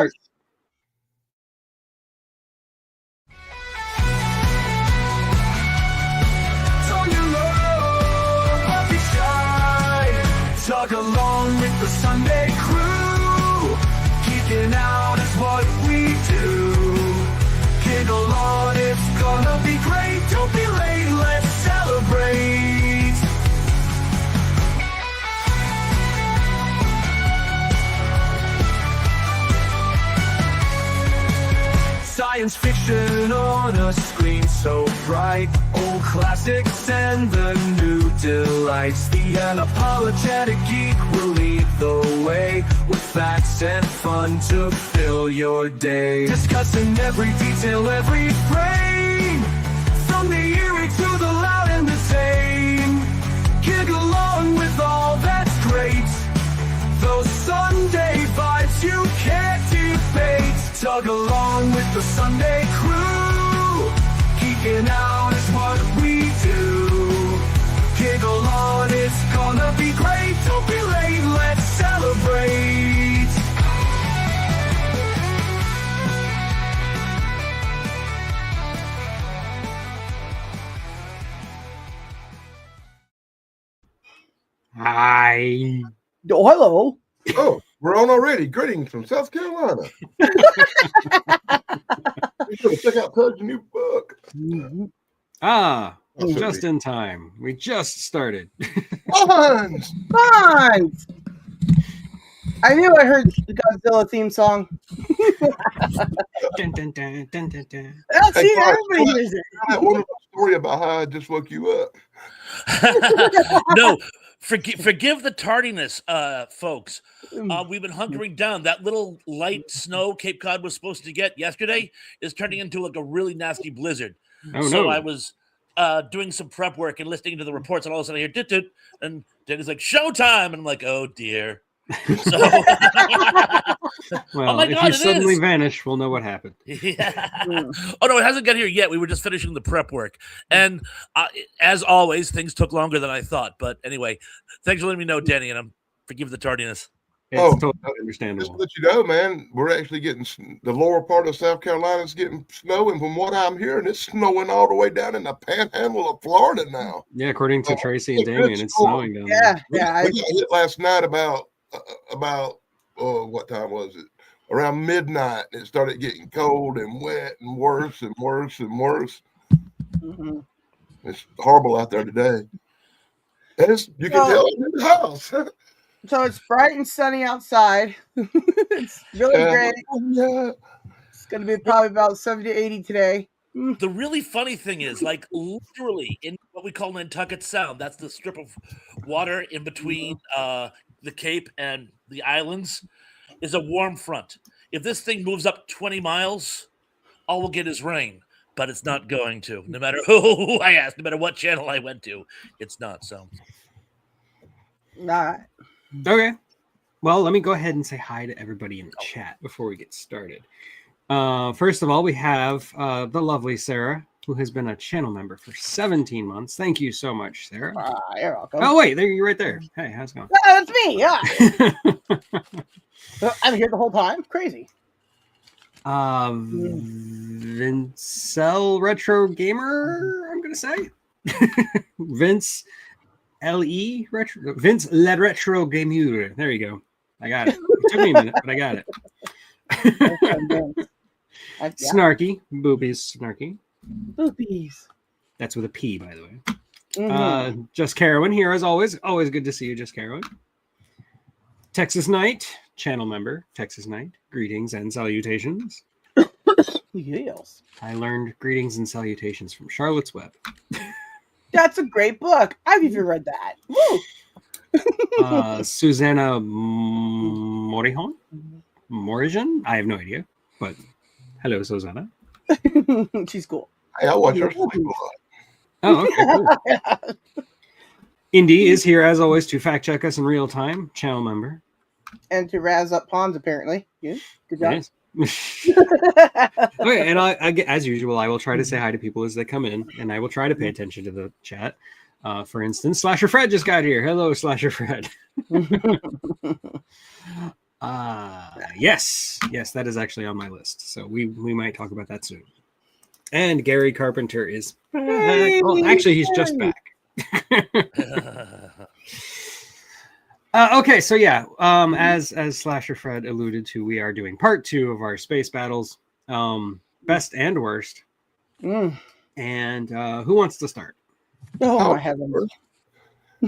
start. Tug along with the Sunday crew. Geeking out is what we do. Giggle on, it's gonna be great. Don't be late, let's celebrate. Science fiction on a screen so bright. Old classics and the new delights. The unapologetic geek will lead the way with facts and fun to fill your day. Discussing every detail, every frame, from the eerie to the loud and the tame. Gig along with all that's great. Those Sunday vibes you can't debate. Tug along with the Sunday crew. Geeking out is what we do. Giggle on, it's gonna be great. Don't be late, let's celebrate. Hi. Oh, hello. Oh, we're on already. Greetings from South Carolina. You should check out Pud's new book. Ah, just in time. We just started. Bonds! Bonds! I knew I heard the Godzilla theme song. Dun, dun, dun, dun, dun, dun. Oh, see, Hey, Bob, everybody hears it. That wonderful story about how I just woke you up. No, forgive the tardiness, folks. We've been hunkering down. That little light snow Cape Cod was supposed to get yesterday is turning into like a really nasty blizzard. Oh, So no. I was doing some prep work and listening to the reports, and all of a sudden I hear dit, and Danny's like, "Showtime!" And I'm like, "Oh dear." So, Well, oh my if God, you it suddenly is. vanish, we'll know what happened. Yeah. Oh no, it hasn't got here yet. We were just finishing the prep work, and as always, things took longer than I thought. But anyway, thanks for letting me know, Danny, and I'm forgive the tardiness. It's Oh, totally Just to understandable. let you know, man, we're actually getting the lower part of South Carolina is getting snow, and from what I'm hearing, it's snowing all the way down in the panhandle of Florida now. Yeah, according to Oh, Tracy and good Damien, it's score. snowing down there. Yeah, We got hit last night about what time was it? Around midnight. It started getting cold and wet and worse and worse and worse. Mhm. It's horrible out there today. And you can tell I'm in the house. So it's bright and sunny outside. It's really great. Yeah. It's going to be probably about 70 to 80 today. The really funny thing is, like, literally in what we call Nantucket Sound, that's the strip of water in between the Cape and the islands, is a warm front. If this thing moves up 20 miles, all we'll get is rain, but it's not going to. No matter who I asked, no matter what channel I went to, it's not. So, All right. Okay. Well, let me go ahead and say hi to everybody in the chat before we get started. First of all, we have the lovely Sarah, who has been a channel member for 17 months. Thank you so much, Sarah. You're welcome. Oh, wait, there you're right there. Hey, how's it going? That's me. Yeah. I'm here the whole time. Crazy. Vincel Retro Gamer, I'm going to say. Vince L.E. Retro. Vince Le Retro Gamer. There you go. I got it. It took me a minute, but I got it. Snarky. Boobies Snarky. Boobies. That's with a P, by the way. Mhm. Just Carowin here as always. Always good to see you, Just Carowin. Texas Knight, channel member. Texas Knight. Greetings and salutations. Yes. I learned greetings and salutations from Charlotte's Web. That's a great book. I've even read that. Woo! Susanna Morijon? I have no idea, but hello, Susanna. She's cool. Hey, I watch her sleep a lot. Oh, okay, cool. Indy is here as always to fact check us in real time. Channel member. And to razz up pawns, apparently. Yeah. Good job. Yes. Okay, and I, as usual, I will try to say hi to people as they come in, and I will try to pay attention to the chat. For instance, Slasher Fred just got here. Hello, Slasher Fred. Yes, that is actually on my list. So we might talk about that soon. And Gary Carpenter is back. Yay! Well, actually, he's just back. Okay, so yeah, as Slasher Fred alluded to, we are doing part 2 of our space battles, best and worst. And who wants to start? Oh my heavens!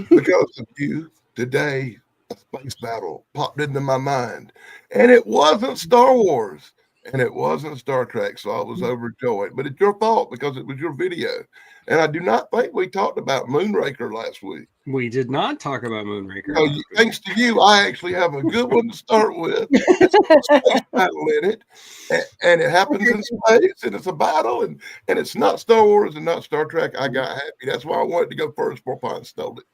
Because of you, today a space battle popped into my mind, and it wasn't Star Wars, and it wasn't Star Trek, so I was overjoyed. But it's your fault because it was your video, and I do not think we talked about Moonraker last week. We did not talk about Moonraker. So thanks to you, I actually have a good one to start with. It's a space battle in it, and it happens in space, and it's a battle, and it's not Star Wars and not Star Trek. I got happy. That's why I wanted to go first before Pine stole it.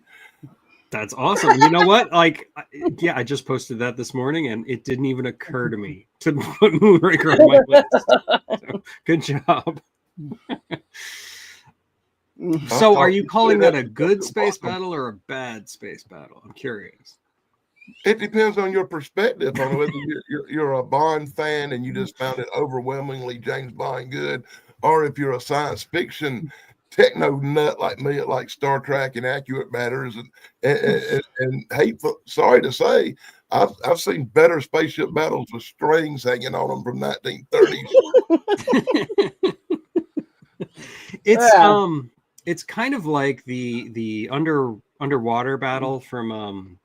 That's awesome. You know what? Like, yeah, I just posted that this morning, and it didn't even occur to me to put Moonraker on my list. So, good job. So, are you calling that a good space battle or a bad space battle? I'm curious. It depends on your perspective on whether you're a Bond fan and you just found it overwhelmingly James Bond good, or if you're a science fiction techno nut like me, like Star Trek and accurate matters and hateful. Sorry to say, I've seen better spaceship battles with strings hanging on them from 1930s. It's kind of like the underwater battle from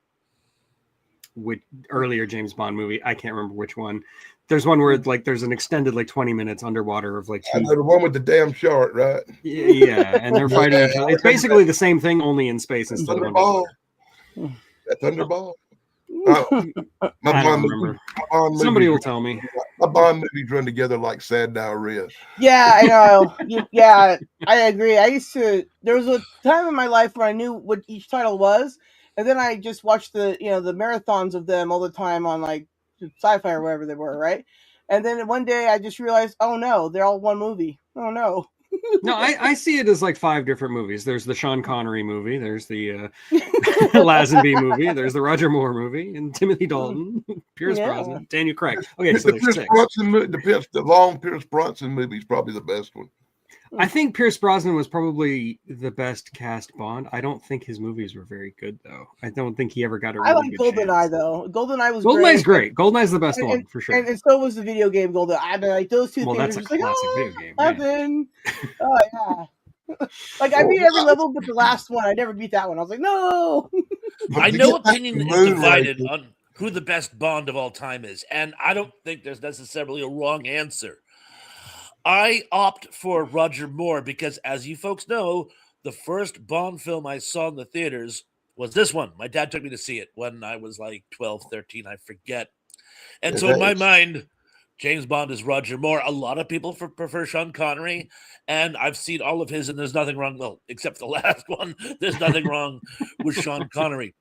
with earlier James Bond movie. I can't remember which one. There's one where like there's an extended like 20 minutes underwater of like the one with the damn shark, right? Yeah, and they're fighting each other. It's basically the same thing, only in space instead of underwater. That Thunderball. I don't remember. Somebody will tell me. My Bond movies run together like sad diarrhea. Yeah, I know. Yeah, I agree. There was a time in my life where I knew what each title was, and then I just watched the marathons of them all the time on like Sci-Fi or wherever they were, right? And then one day I just realized, oh no, they're all one movie. Oh no. No, I see it as like 5 different movies. There's the Sean Connery movie. There's the Lazenby movie. There's the Roger Moore movie, and Timothy Dalton, Pierce Brosnan, Daniel Craig. Okay, so there's 6. The long Pierce Bronson movie is probably the best one. I think Pierce Brosnan was probably the best cast Bond. I don't think his movies were very good, though. I don't think he ever got a really I like good GoldenEye, chance. Though. GoldenEye's great. GoldenEye's the best one, for sure. And so was the video game GoldenEye. I mean, like, those two well, things that's are a just classic like, video game. Heaven. Oh, yeah. Like, I beat every level but the last one. I never beat that one. I was like, no. I know opinion is divided on who the best Bond of all time is, and I don't think there's necessarily a wrong answer. I opt for Roger Moore because, as you folks know, the first Bond film I saw in the theaters was this one. My dad took me to see it when I was like 12, 13, I forget. And so in my mind, James Bond is Roger Moore. A lot of people prefer Sean Connery, and I've seen all of his, and there's nothing wrong, well, except the last one. There's nothing wrong with Sean Connery.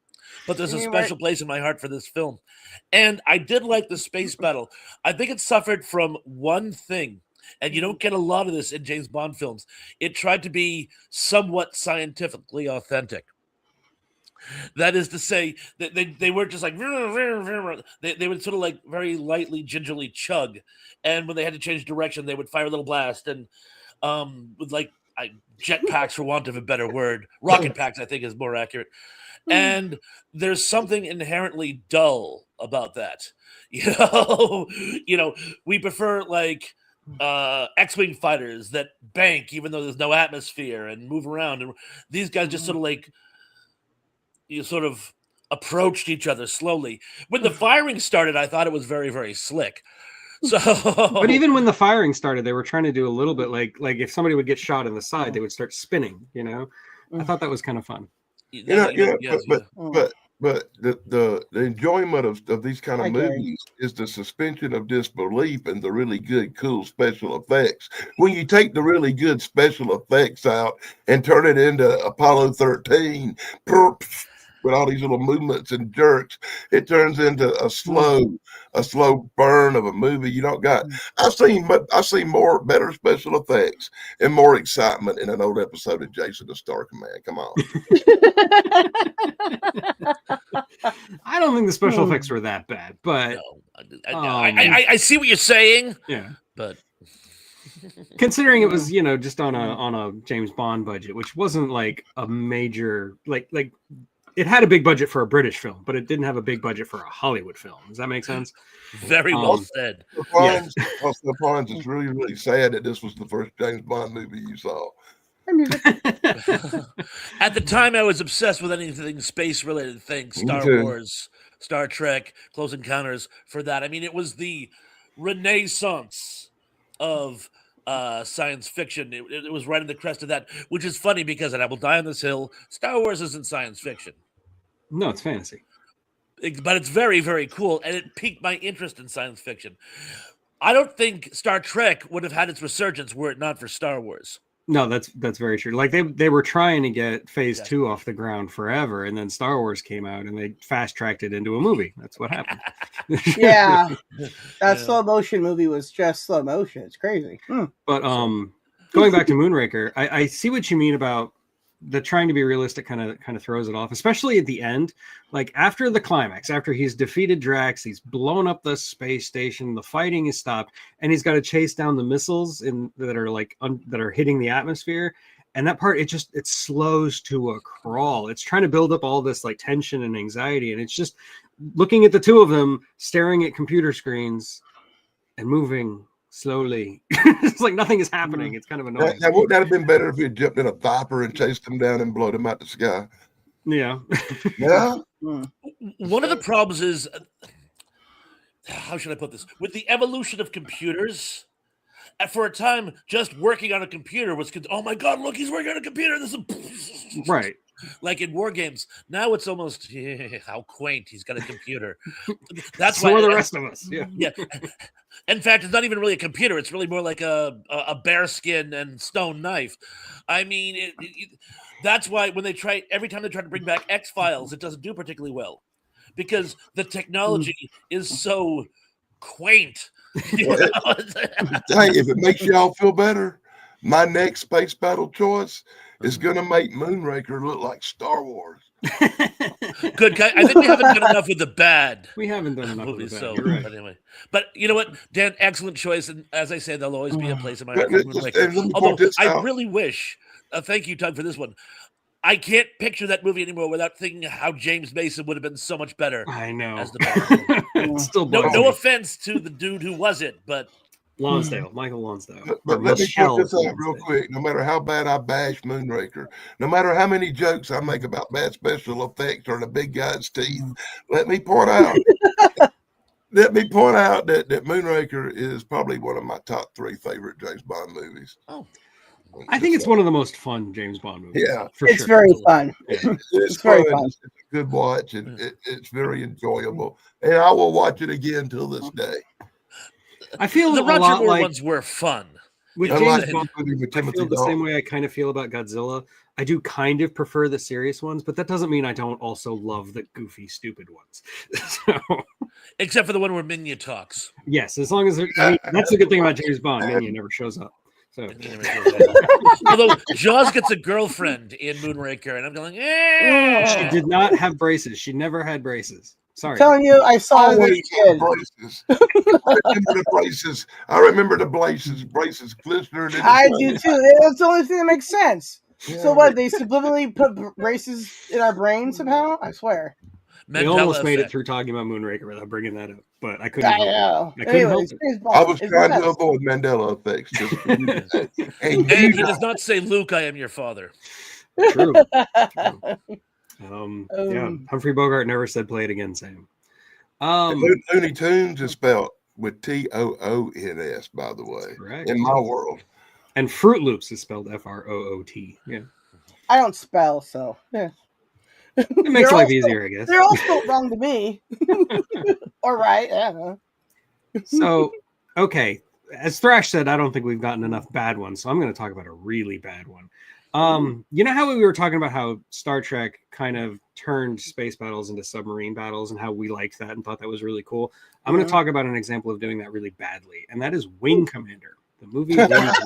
But there's a special place in my heart for this film. And I did like the space battle. I think it suffered from one thing. And you don't get a lot of this in James Bond films. It tried to be somewhat scientifically authentic. That is to say, that they weren't just like, they would sort of like very lightly, gingerly chug. And when they had to change direction, they would fire a little blast. And with like jet packs, for want of a better word, rocket packs, I think is more accurate. And there's something inherently dull about that. We prefer like X-Wing fighters that bank even though there's no atmosphere and move around, and these guys just sort of like sort of approached each other slowly. When the firing started, I thought it was very, very slick. So, but even when the firing started, they were trying to do a little bit like if somebody would get shot in the side, they would start spinning. I thought that was kind of fun. But the enjoyment of these kind of movies is the suspension of disbelief and the really good, cool special effects. When you take the really good special effects out and turn it into Apollo 13, with all these little movements and jerks, it turns into a slow burn of a movie. You don't got. I've seen more better special effects and more excitement in an old episode of Jason the Star Command. Come on. I don't think the special effects were that bad, but no, I see what you're saying. Yeah, but considering it was just on a James Bond budget, which wasn't like a major like it had a big budget for a British film, but it didn't have a big budget for a Hollywood film. Does that make sense? Very well said. Sometimes it's really, really sad that this was the first James Bond movie you saw. At the time, I was obsessed with anything space-related things, Star Wars, Star Trek, Close Encounters. For that, I mean, it was the renaissance of science fiction. It was right in the crest of that, which is funny because, and I will die on this hill, Star Wars isn't science fiction. No, it's fantasy. But it's very, very cool, and it piqued my interest in science fiction. I don't think Star Trek would have had its resurgence were it not for Star Wars. No, that's very true. Like they were trying to get Phase 2 off the ground forever, and then Star Wars came out, and they fast tracked it into a movie. That's what happened. Yeah, that slow motion movie was just slow motion. It's crazy. But going back to Moonraker, I see what you mean about the trying to be realistic. Kind of throws it off, especially at the end. Like after the climax, after he's defeated Drax, he's blown up the space station, the fighting is stopped, and he's got to chase down the missiles that are like that are hitting the atmosphere. And that part, it slows to a crawl. It's trying to build up all this like tension and anxiety, and it's just looking at the two of them staring at computer screens and moving slowly. It's like nothing is happening. It's kind of annoying. Now, wouldn't that have been better if he had jumped in a Viper and chased them down and blown them out the sky? Yeah. Yeah. One of the problems is, how should I put this? With the evolution of computers, for a time, just working on a computer was, oh my God, look, he's working on a computer. This is right. Like in war games. Now it's almost, how quaint, he's got a computer. That's so why are the rest of us. Yeah. Yeah. In fact, it's not even really a computer. It's really more like a bearskin and stone knife. I mean, that's why when every time they try to bring back X-Files, it doesn't do particularly well because the technology is so quaint. Hey, if it makes y'all feel better, my next space battle choice is going to make Moonraker look like Star Wars. Good. I think we haven't done enough with the bad. We haven't done enough with the bad. So, right. But anyway, but you know what, Dan? Excellent choice, and as I say, there'll always be a place in my heart for Moonraker. Although I really wish. Thank you, Tug, for this one. I can't picture that movie anymore without thinking how James Mason would have been so much better. I know. As the bad Still no offense to the dude who was it, but Michael Lonsdale. But let me put this out real quick. No matter how bad I bash Moonraker, no matter how many jokes I make about bad special effects or the big guy's teeth, let me point out that Moonraker is probably one of my top 3 favorite James Bond movies. Oh. I think it's one of the most fun James Bond movies. Yeah, it's very fun. It's very fun. It's a good watch, and it's very enjoyable. And I will watch it again till this day. I feel the a Roger lot Moore like ones were fun. With James Bond, I feel the same way I kind of feel about Godzilla. I do kind of prefer the serious ones, but that doesn't mean I don't also love the goofy, stupid ones. So, except for the one where Minya talks. Yes, as long as that's the good thing about James Bond. Minya never shows up. So. Although Jaws gets a girlfriend in Moonraker, and I'm going, She did not have braces. She never had braces. Sorry. I'm telling you, I saw it as a kid. Braces. I remember the braces glistening. I do too. That's the only thing that makes sense. Yeah. So what? They subliminally put braces in our brains somehow? I swear. We almost made it through talking about Moonraker without bringing that up, but I couldn't. I couldn't help it. I was trying to avoid Mandela effects. And he does not say, "Luke, I am your father." True. Yeah, Humphrey Bogart never said "play it again, Sam." Looney Tunes is spelled with Toons, by the way. Correct. In my world. And Fruit Loops is spelled Froot. Yeah. I don't spell, so yeah. It makes life easier, I guess. They're all spelled wrong to me. Or right, I don't know. So, okay. As Thrash said, I don't think we've gotten enough bad ones, so I'm going to talk about a really bad one. You know how we were talking about how Star Trek kind of turned space battles into submarine battles and how we liked that and thought that was really cool? I'm going to talk about an example of doing that really badly, and that is Wing Commander, the movie Wing Commander,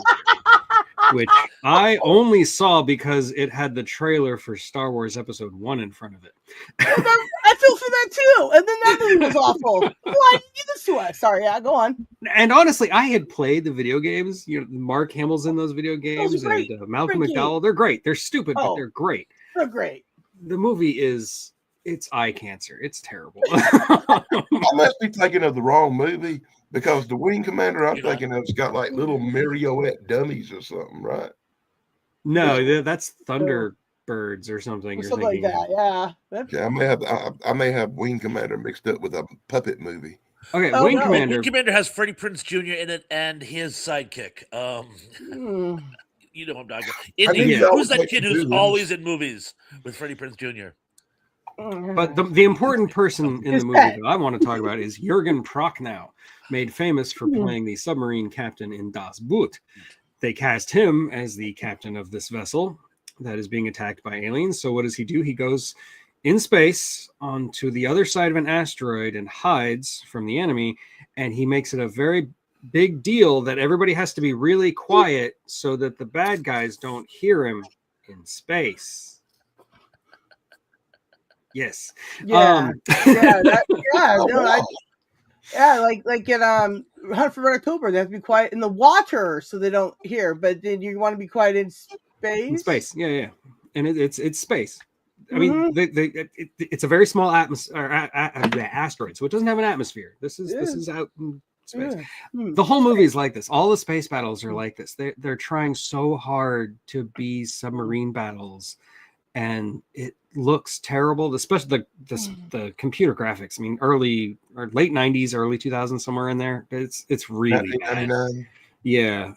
which I only saw because it had the trailer for Star Wars Episode 1 in front of it. I feel for that too. And then that movie was awful. Why did you do this to us? Sorry, yeah, go on. And honestly, I had played the video games. You know, Mark Hamill's in those video games, great. and Malcolm Great McDowell. game. They're great. They're stupid, but they're great. They're great. The movie is, it's eye cancer. It's terrible. I must be thinking of the wrong movie because the Wing Commander I'm thinking of has got like little marionette dummies or something, right? No, that's Thunderbirds or something. Something like that, yeah. Yeah, I may have Wing Commander mixed up with a puppet movie. Okay, Oh, Wing no. Commander. Wing Commander has Freddie Prinze Jr. in it and his sidekick. You know what I'm talking about. think Indy, that who's was that like kid the who's new always in movies with Freddie Prinze Jr.? But the important person in His the movie pet. that I want to talk about is Jürgen Prochnow, made famous for playing the submarine captain in Das Boot. They cast him as the captain of this vessel that is being attacked by aliens. So what does he do? He goes in space onto the other side of an asteroid and hides from the enemy, and he makes it a very big deal that everybody has to be really quiet so that the bad guys don't hear him in space. Yes. Yeah. Like in Hunt for Red October, they have to be quiet in the water so they don't hear, but then you want to be quiet in space. In space, yeah. And it's space. I mean, it's a very small atmosphere, asteroid, so it doesn't have an atmosphere. This is out in space. The whole movie is like this. All the space battles are like this. They're trying so hard to be submarine battles, and it looks terrible. Especially the computer graphics. I mean, early or late '90s, early 2000s, somewhere in there. It's really bad. 1999. Yeah.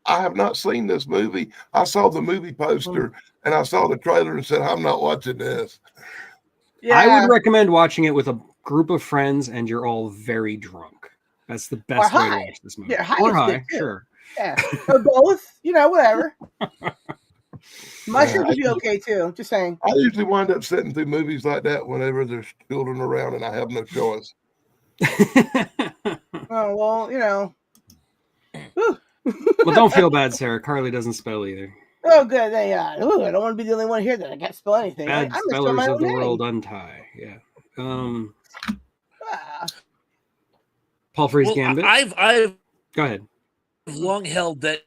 I have not seen this movie. I saw the movie poster and I saw the trailer and said, I'm not watching this. Yeah. I would recommend watching it with a group of friends and you're all very drunk. That's the best way to watch this movie. Yeah, high or is high, good, too. sure. Yeah, or both. Whatever. Mushrooms would be okay too. Just saying. I usually wind up sitting through movies like that whenever there's children around and I have no choice. Oh well, Well, don't feel bad, Sarah. Carly doesn't spell either. Oh, good. I don't want to be the only one here that I can't spell anything. Bad I'm spellers of the world untie. Yeah. Paul Frees Gambit. I've Go ahead. long held that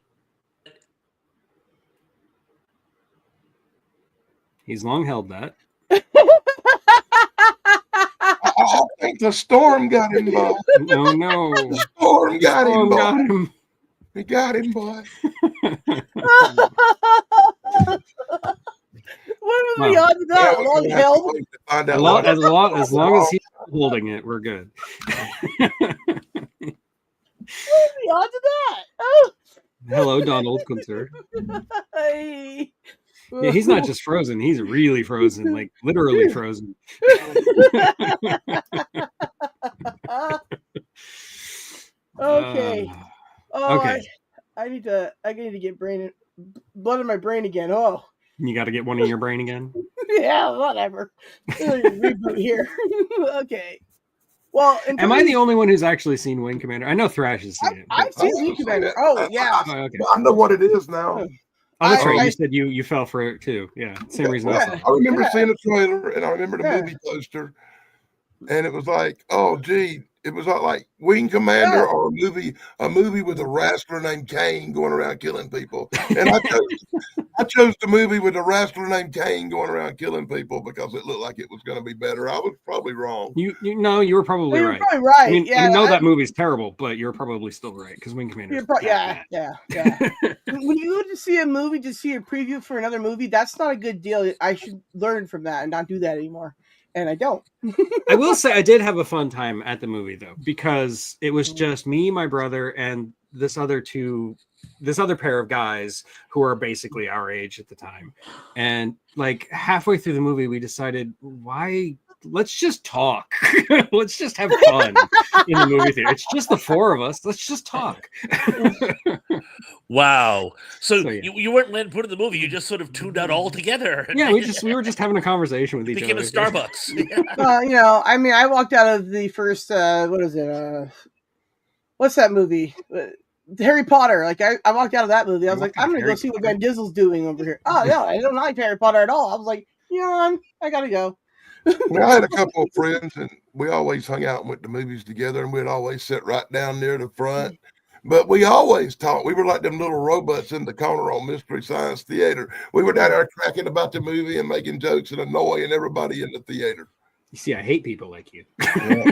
He's long held that. I think the storm got involved. No. The storm got Storm involved. got him. He got him, boy. What was the odds of that? Yeah, Long we're gonna have to held? wait to find out As long as he's holding it, we're good. What was the odds of that? Oh. Hello, Donald Kunzer. Hey. Yeah, he's not just frozen; he's really frozen, like literally frozen. Okay. Okay. I need to get blood in my brain again. Oh. You got to get one in your brain again. Yeah, whatever. Reboot here. Okay. Well, am I the only one who's actually seen Wing Commander? I know Thrash has seen it. I've seen Wing Commander. Oh, yeah. Oh, okay. I know what it is now. Oh, that's right. You said you fell for it too. Yeah, same reason. I remember seeing the trailer and I remember the movie poster, and it was like, oh, gee, it was like Wing Commander or a movie with a wrestler named Kane going around killing people. And I chose the movie with a wrestler named Kane going around killing people because it looked like it was going to be better. I was probably wrong. You were probably right. Probably right. I mean, yeah, I know that movie's terrible, but you're probably still right because Wing Commander. Yeah. When you go to see a movie to see a preview for another movie, that's not a good deal. I should learn from that and not do that anymore. And I don't. I will say I did have a fun time at the movie though, because it was just me, my brother, and this other pair of guys who are basically our age at the time. And like halfway through the movie, we decided, why let's just talk. Let's just have fun in the movie theater. It's just the four of us. Let's just talk. Wow. So yeah. you weren't letting put in the movie. You just sort of tuned out altogether. Yeah, we were just having a conversation with each Became other. a Starbucks. You know, I mean, I walked out of the first, what is it? What's that movie? Harry Potter. Like, I walked out of that movie. I was like, I'm going to go see what Van Diesel's doing over here. Oh, no, I don't like Harry Potter at all. I was like, you know, I got to go. I had a couple of friends, and we always hung out and went to movies together, and we'd always sit right down near the front. But we always talked. We were like them little robots in the corner on Mystery Science Theater. We were down there cracking about the movie and making jokes and annoying everybody in the theater. You see, I hate people like you. Yeah.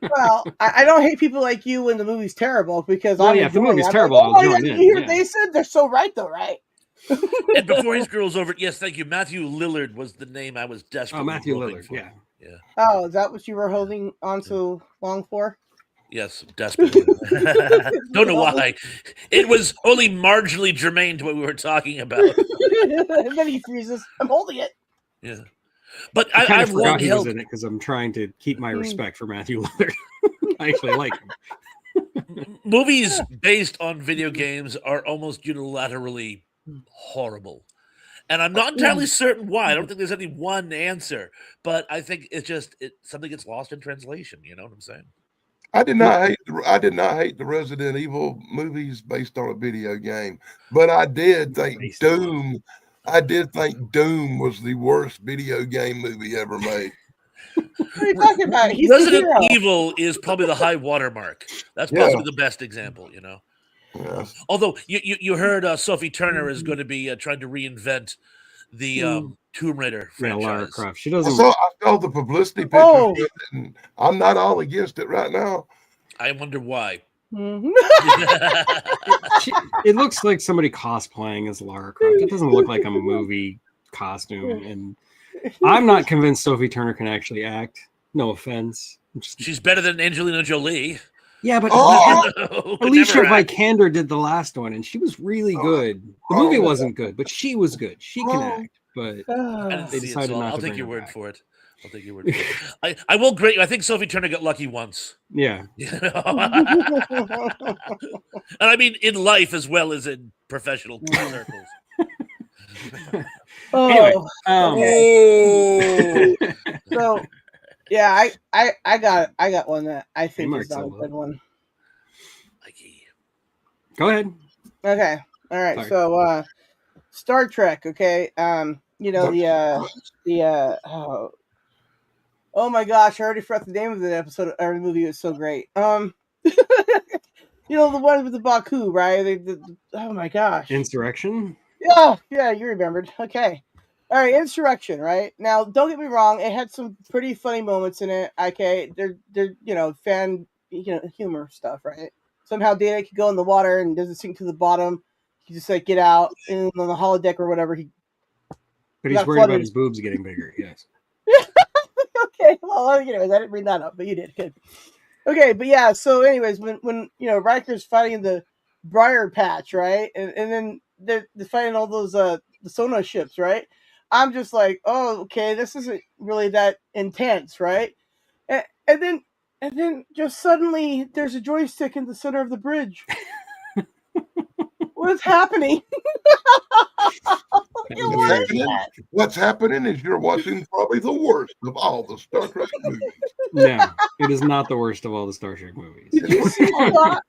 Well, I don't hate people like you when the movie's terrible because if the movie's terrible, like, I'll join in. Yeah. They said they're so right, though, right? And before his girl's over, yes, thank you. Matthew Lillard was the name I was desperately. Oh, Matthew hoping Lillard. for. Yeah. Oh, is that what you were holding on so long for? Yes, desperately. Don't know why. It was only marginally germane to what we were talking about. And then he freezes. I'm holding it. Yeah, but I kind I've of long forgot he was held in it because I'm trying to keep my respect for Matthew Lillard. I actually like him. movies based on video games are almost unilaterally horrible. And I'm not entirely certain why. I don't think there's any one answer, but I think it's just something gets lost in translation. You know what I'm saying? I did not hate the Resident Evil movies based on a video game, but I did think Doom. I did think Doom was the worst video game movie ever made. What are you talking about? He's Resident the hero. Evil is probably the high watermark. That's possibly the best example, you know. Yeah. Although you heard Sophie Turner is going to be trying to reinvent the Tomb Raider franchise. Yeah, Lara Croft. She doesn't. I saw the publicity pictures, with it, and I'm not all against it right now. I wonder why. It looks like somebody cosplaying as Lara Croft. It doesn't look like a movie costume, and I'm not convinced Sophie Turner can actually act. No offense. She's better than Angelina Jolie. Yeah, but No, Alicia never act. Vikander did the last one, and she was really good. The movie wasn't good, but she was good. She can act, but I didn't they see it, decided so not I'll to take bring your her word back. for it. I'll take your word for it. I will grade. I think Sophie Turner got lucky once. Yeah. You know? And I mean in life as well as in professional circles. Anyway, So yeah, I got one that I think Mark is not a Silva. good one. Go ahead. Okay. All right. Sorry. So Star Trek, okay. You know, oh my gosh, I already forgot the name of the episode or the movie. It was so great. You know, the one with the Baku, right? Oh my gosh. Insurrection? Yeah, you remembered. Okay. All right, Insurrection, right? Now, don't get me wrong, it had some pretty funny moments in it. Okay, they're fan humor stuff, right? Somehow Data could go in the water and doesn't sink to the bottom. He just get out and on the holodeck or whatever. But he's worried about his boobs getting bigger. Yes. Okay. Well, anyways, I didn't bring that up, but you did. Good. Okay, but yeah. So, anyways, when Riker's fighting the Briar Patch, right, and then they're fighting all those the Sonar ships, right? I'm just like, oh, okay, this isn't really that intense, right? And then just suddenly there's a joystick in the center of the bridge. What is happening? What's happening is you're watching probably the worst of all the Star Trek movies. No, it is not the worst of all the Star Trek movies. Did you see 5?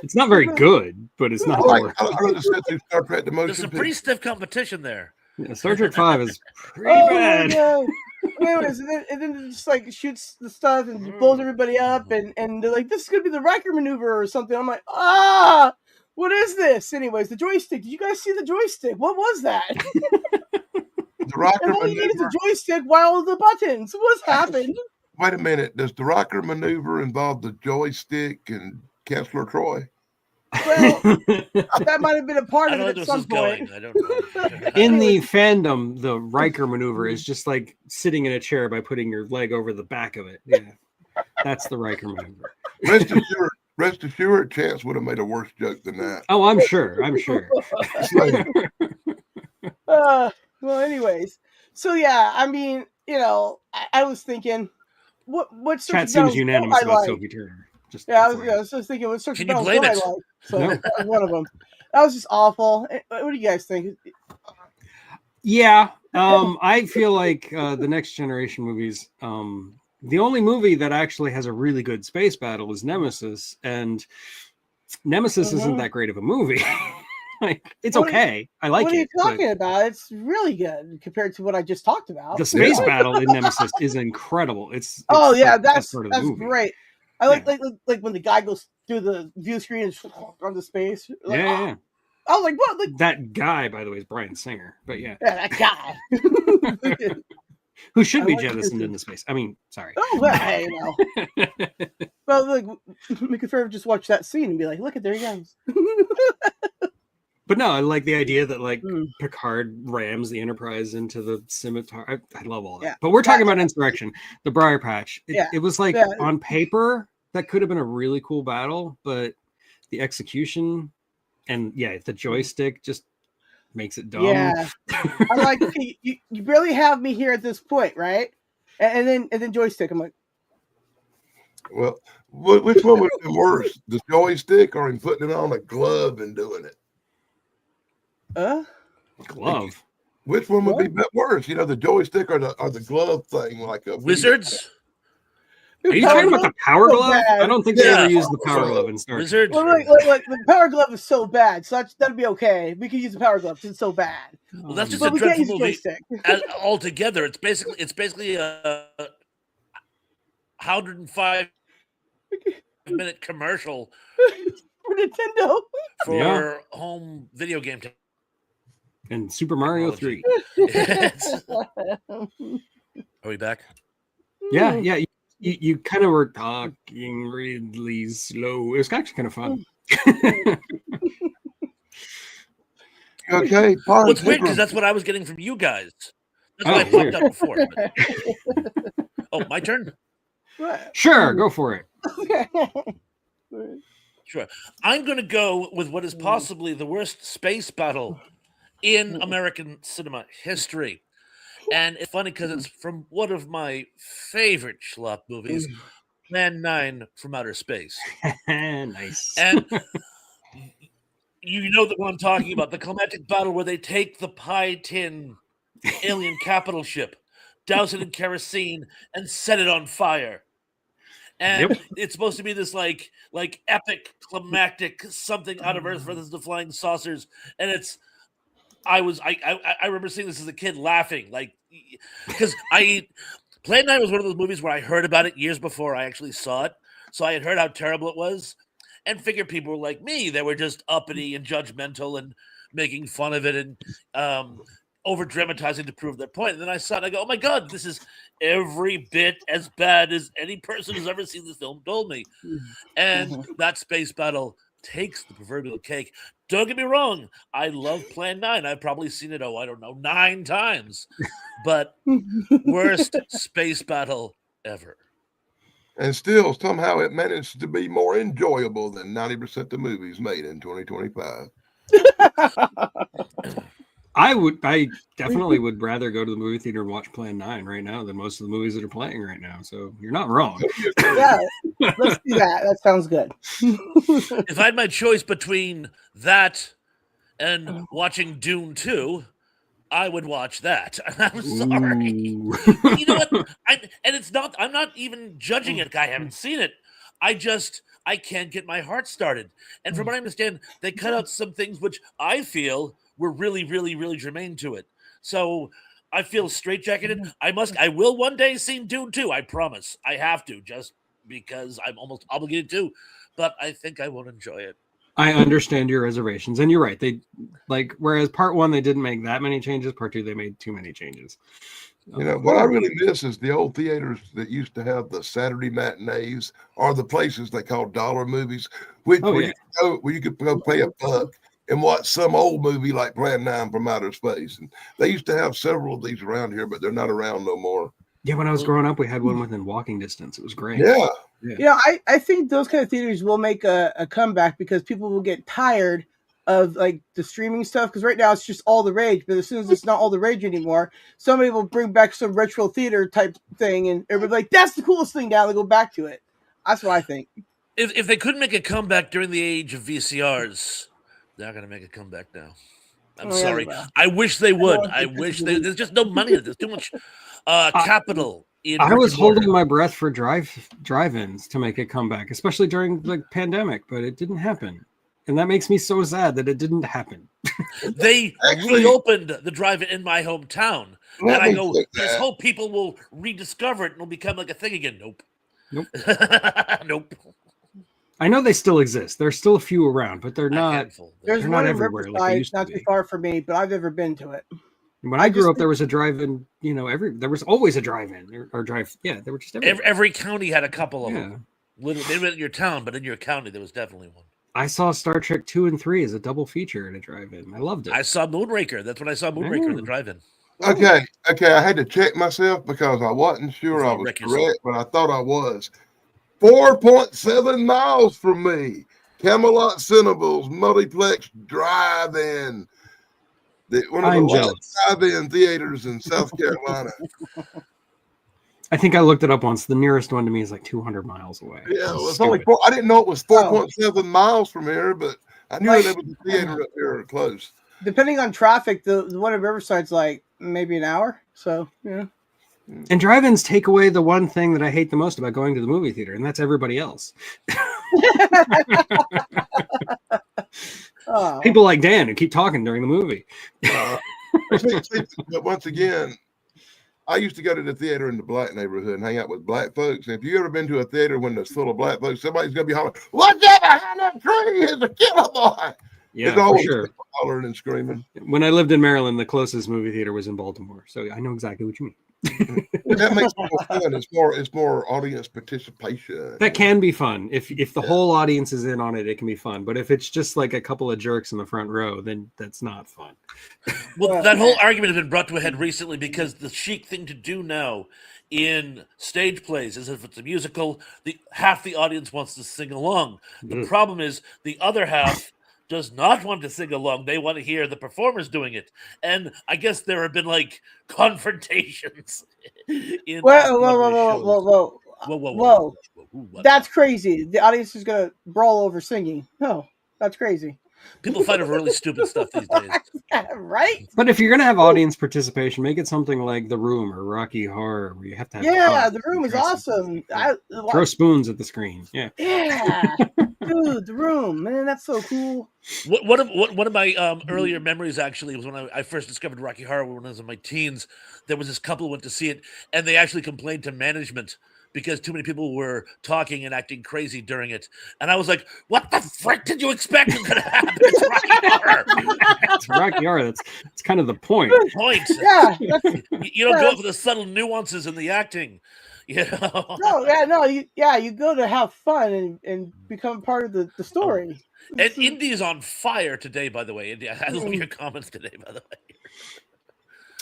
It's not very good, but it's not the worst. I just said through Star Trek the There's motion some pretty stiff competition there. Yeah, Star Trek 5 is pretty bad. No. Anyways, and then it just shoots the stuff and blows everybody up, and they're like, this is gonna be the Riker maneuver or something. I'm like, what is this? Anyways, the joystick. Did you guys see the joystick? What was that? The Riker and all you need is maneuver. a joystick while the buttons. What's happened? Wait a minute. Does the Riker maneuver involve the joystick and Chancellor Troy? Well, that might have been a part I of don't know it where at this is some point. going. I don't know. In the fandom, the Riker maneuver is just like sitting in a chair by putting your leg over the back of it. Yeah, that's the Riker maneuver. Rest assured, Chance would have made a worse joke than that. Oh, I'm sure. Well, anyways, so yeah, I mean, I was thinking, what Chat search seems battles unanimous don't I about like? Sophie Turner. Just Yeah, FYI. I was just thinking, what search Can you battles blame don't I it? like? So No. that was one of them. That was just awful. What do you guys think? Yeah, I feel like the Next Generation movies. The only movie that actually has a really good space battle is Nemesis, and Nemesis isn't Mhm. that great of a movie. Like, it's What are you- okay. I like What are you it, but talking about? It's really good compared to what I just talked about. the space battle in Nemesis is incredible. It's Oh like yeah, the best part of the that's movie. great. I Yeah. like when the guy goes through the view screen and on the space. Like, Yeah, yeah, yeah. I was like, what? Like, That guy, by the way, is Bryan Singer. But yeah, yeah, that guy. who should I be like jettisoned this. into space? I mean, sorry. Oh well, hey, Well, like we could forever just watch that scene and be like, look at there he goes. But no, I like the idea that like Mm. Picard rams the Enterprise into the scimitar. I love all that. Yeah. But we're talking about Insurrection, the Briar Patch. Yeah. It was like Yeah. on paper that could have been a really cool battle, but the execution and the joystick just makes it dumb. Yeah. I'm like, okay, you barely have me here at this point, right? And then joystick. I'm like, Well, which one would have been worse, the joystick or him putting it on a glove and doing it? Glove. Which one would be worse? The joystick or the glove thing, like a Wizards. Are you talking about the Power so Glove? bad. I don't think they Yeah. ever used the Power Glove in Star Trek. Wizards. Well, like, the Power Glove is so bad, so that'd be okay. We could use the Power Glove because it's so bad. Well, that's just But a we can't dreadful use the movie joystick. altogether. It's basically a 105-minute commercial For Nintendo. for home video game. And Super Mario 3. Are we back? Yeah. You kind of were talking really slow. It was actually kind of fun. Okay, Well, it's weird because that's what I was getting from you guys. That's why I popped weird. up before. Oh, my turn? Sure, go for it. Sure. I'm going to go with what is possibly the worst space battle in American cinema history. And it's funny because it's from one of my favorite schlock movies, Plan 9 from Outer Space. Nice. And you know what I'm talking about, the climactic battle where they take the pie tin alien capital ship, douse it in kerosene, and set it on fire. And it's supposed to be this like epic, climactic something out of Earth versus the flying saucers. And I remember seeing this as a kid laughing, like, because Plan 9 was one of those movies where I heard about it years before I actually saw it. So I had heard how terrible it was and figured people were like me. They were just uppity and judgmental and making fun of it and over dramatizing to prove their point. And then I saw it and I go, oh my God, this is every bit as bad as any person who's ever seen this film told me. And that space battle takes the proverbial cake. Don't get me wrong. I love Plan 9. I've probably seen it, 9 times. But worst space battle ever. And still, somehow it managed to be more enjoyable than 90% of the movies made in 2025. I definitely would rather go to the movie theater and watch Plan 9 right now than most of the movies that are playing right now. So you're not wrong. Yeah, let's do that. That sounds good. If I had my choice between that and watching Dune 2, I would watch that. I'm sorry. You know what? I'm not even judging it. I haven't seen it. I can't get my heart started. And from what I understand, they cut out some things which I feel were really, really, really germane to it. So I feel straitjacketed. I will one day see Dune 2. I promise. I have to, just because I'm almost obligated to. But I think I won't enjoy it. I understand your reservations, and you're right. They whereas part 1 they didn't make that many changes. Part 2 they made too many changes. What I really miss is the old theaters that used to have the Saturday matinees or the places they call dollar movies, where you could go pay $1 and watch some old movie like Plan 9 from Outer Space. And they used to have several of these around here, but they're not around no more. Yeah, when I was growing up, we had one within walking distance. It was great. Yeah. I think those kind of theaters will make a comeback because people will get tired of like the streaming stuff, because right now it's just all the rage. But as soon as it's not all the rage anymore, somebody will bring back some retro theater type thing, and everybody's like, "That's the coolest thing." Now they go back to it. That's what I think. If they couldn't make a comeback during the age of VCRs, they're not going to make a comeback now. I'm Oh, yeah, sorry. well. I wish they would. want I to wish continue. there's just no money. There's too much capital in. I brick was and mortar. holding my breath for drive-ins to make a comeback, especially during the pandemic, but it didn't happen. And that makes me so sad that it didn't happen. They Actually- reopened the drive-in in my hometown, and Let I me go, check "This that. hope people will rediscover it and it'll become like a thing again." Nope. Nope. Nope. I know they still exist. There's still a few around, but they're A not. handful. There's They're one not in everywhere like they Riverside, used to not too be. far from me, but I've never been to it. When I I grew just up, there was a drive-in. There was always a drive-in or drive. Yeah, they were just everywhere. Every county had a couple of Yeah. them. Literally, they went in your town, but in your county there was definitely one. I saw Star Trek 2 and 3 as a double feature at a drive-in. I loved it. I saw Moonraker. That's when I saw Moonraker in the Mm. drive-in. Okay, I had to check myself because I wasn't sure Before I you was wreck yourself. correct, but I thought I was. 4.7 miles from me, Camelot Cinemas Multiplex Drive-In. One of I'm the last jealous. drive-in theaters in South Carolina. I think I looked it up once. The nearest one to me is like 200 miles away. Yeah, it It's was only stupid. 4. I didn't know it was 4.7 miles from here, but I knew Like- there was a theater up here close. Depending on traffic, the one in Riverside's like maybe an hour. So yeah. And drive-ins take away the one thing that I hate the most about going to the movie theater, and that's everybody else. Oh. People like Dan who keep talking during the movie. But once again, I used to go to the theater in the black neighborhood and hang out with black folks. And if you ever been to a theater when it's full of black folks, somebody's gonna be hollering, "What's that behind that tree? It's a killer boy!" Yeah, It's for always sure. people hollering and screaming. When I lived in Maryland, the closest movie theater was in Baltimore, so I know exactly what you mean. That makes it more fun. It's more audience participation. That can be fun. If the whole audience is in on it, it can be fun. But if it's just like a couple of jerks in the front row, then that's not fun. Well, that whole argument has been brought to a head recently because the chic thing to do now in stage plays is if it's a musical, half the audience wants to sing along. The Ugh. problem is the other half does not want to sing along. They want to hear the performers doing it. And I guess there have been like confrontations in Whoa, whoa, Broadway whoa, whoa, shows. whoa, whoa. Whoa. What? That's crazy. The audience is gonna brawl over singing. No, that's crazy. People fight over really stupid stuff these days. Right? But if you're gonna have audience participation, make it something like The Room or Rocky Horror, where you have to have Yeah, fun. the room is Dress- awesome. Throw spoons at the screen. Yeah. Yeah, dude, the room, man, that's so cool. One of my earlier memories actually was when I first discovered Rocky Horror when I was in my teens. There was this couple who went to see it, and they actually complained to management because too many people were talking and acting crazy during it. And I was like, "What the frick did you expect was going to happen? It's Rocky Horror." It's Rocky Horror. That's kind of the point. Point. Yeah, You don't go for the subtle nuances in the acting. You know. you go to have fun and become part of the story. And Indy's on fire today, by the way. Indy, I love your comments today, by the way.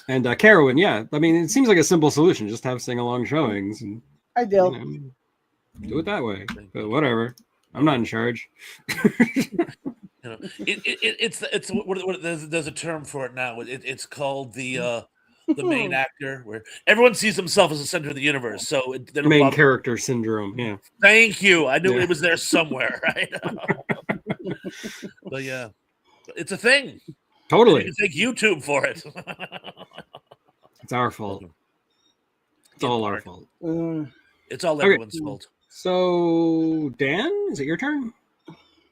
And Carowin, yeah. I mean, it seems like a simple solution. Just have sing-along showings and I do. do it that way. But whatever. I'm not in charge. You know, there's a term for it now. It's called the main actor, where everyone sees himself as the center of the universe. So The main character syndrome. Yeah. Thank you. I knew Yeah. it was there somewhere, right? But yeah, it's a thing. Totally. You can thank YouTube for it. It's our fault. It's all our fault. It's all Okay. everyone's fault. So, Dan, is it your turn?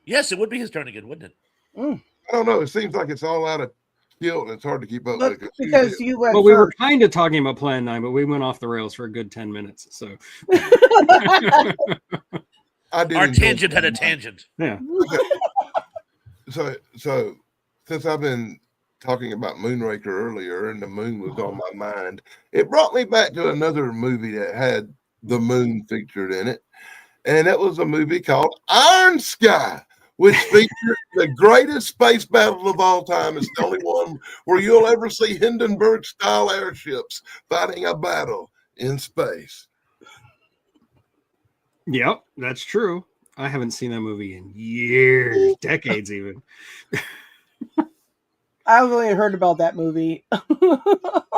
Yes, it would be his turn again, wouldn't it? I don't know. It seems like it's all out of kilt and it's hard to keep up But with. because you went Well, we were first. kind of talking about Plan 9, but we went off the rails for a good 10 minutes. So, I did Our enjoy tangent had a it. tangent. yeah. So since I've been talking about Moonraker earlier and the moon was on my mind, it brought me back to another movie that had the moon featured in it. And it was a movie called Iron Sky, which featured the greatest space battle of all time. It's the only one where you'll ever see Hindenburg-style airships fighting a battle in space. Yep, that's true. I haven't seen that movie in years, decades even. I've only heard about that movie.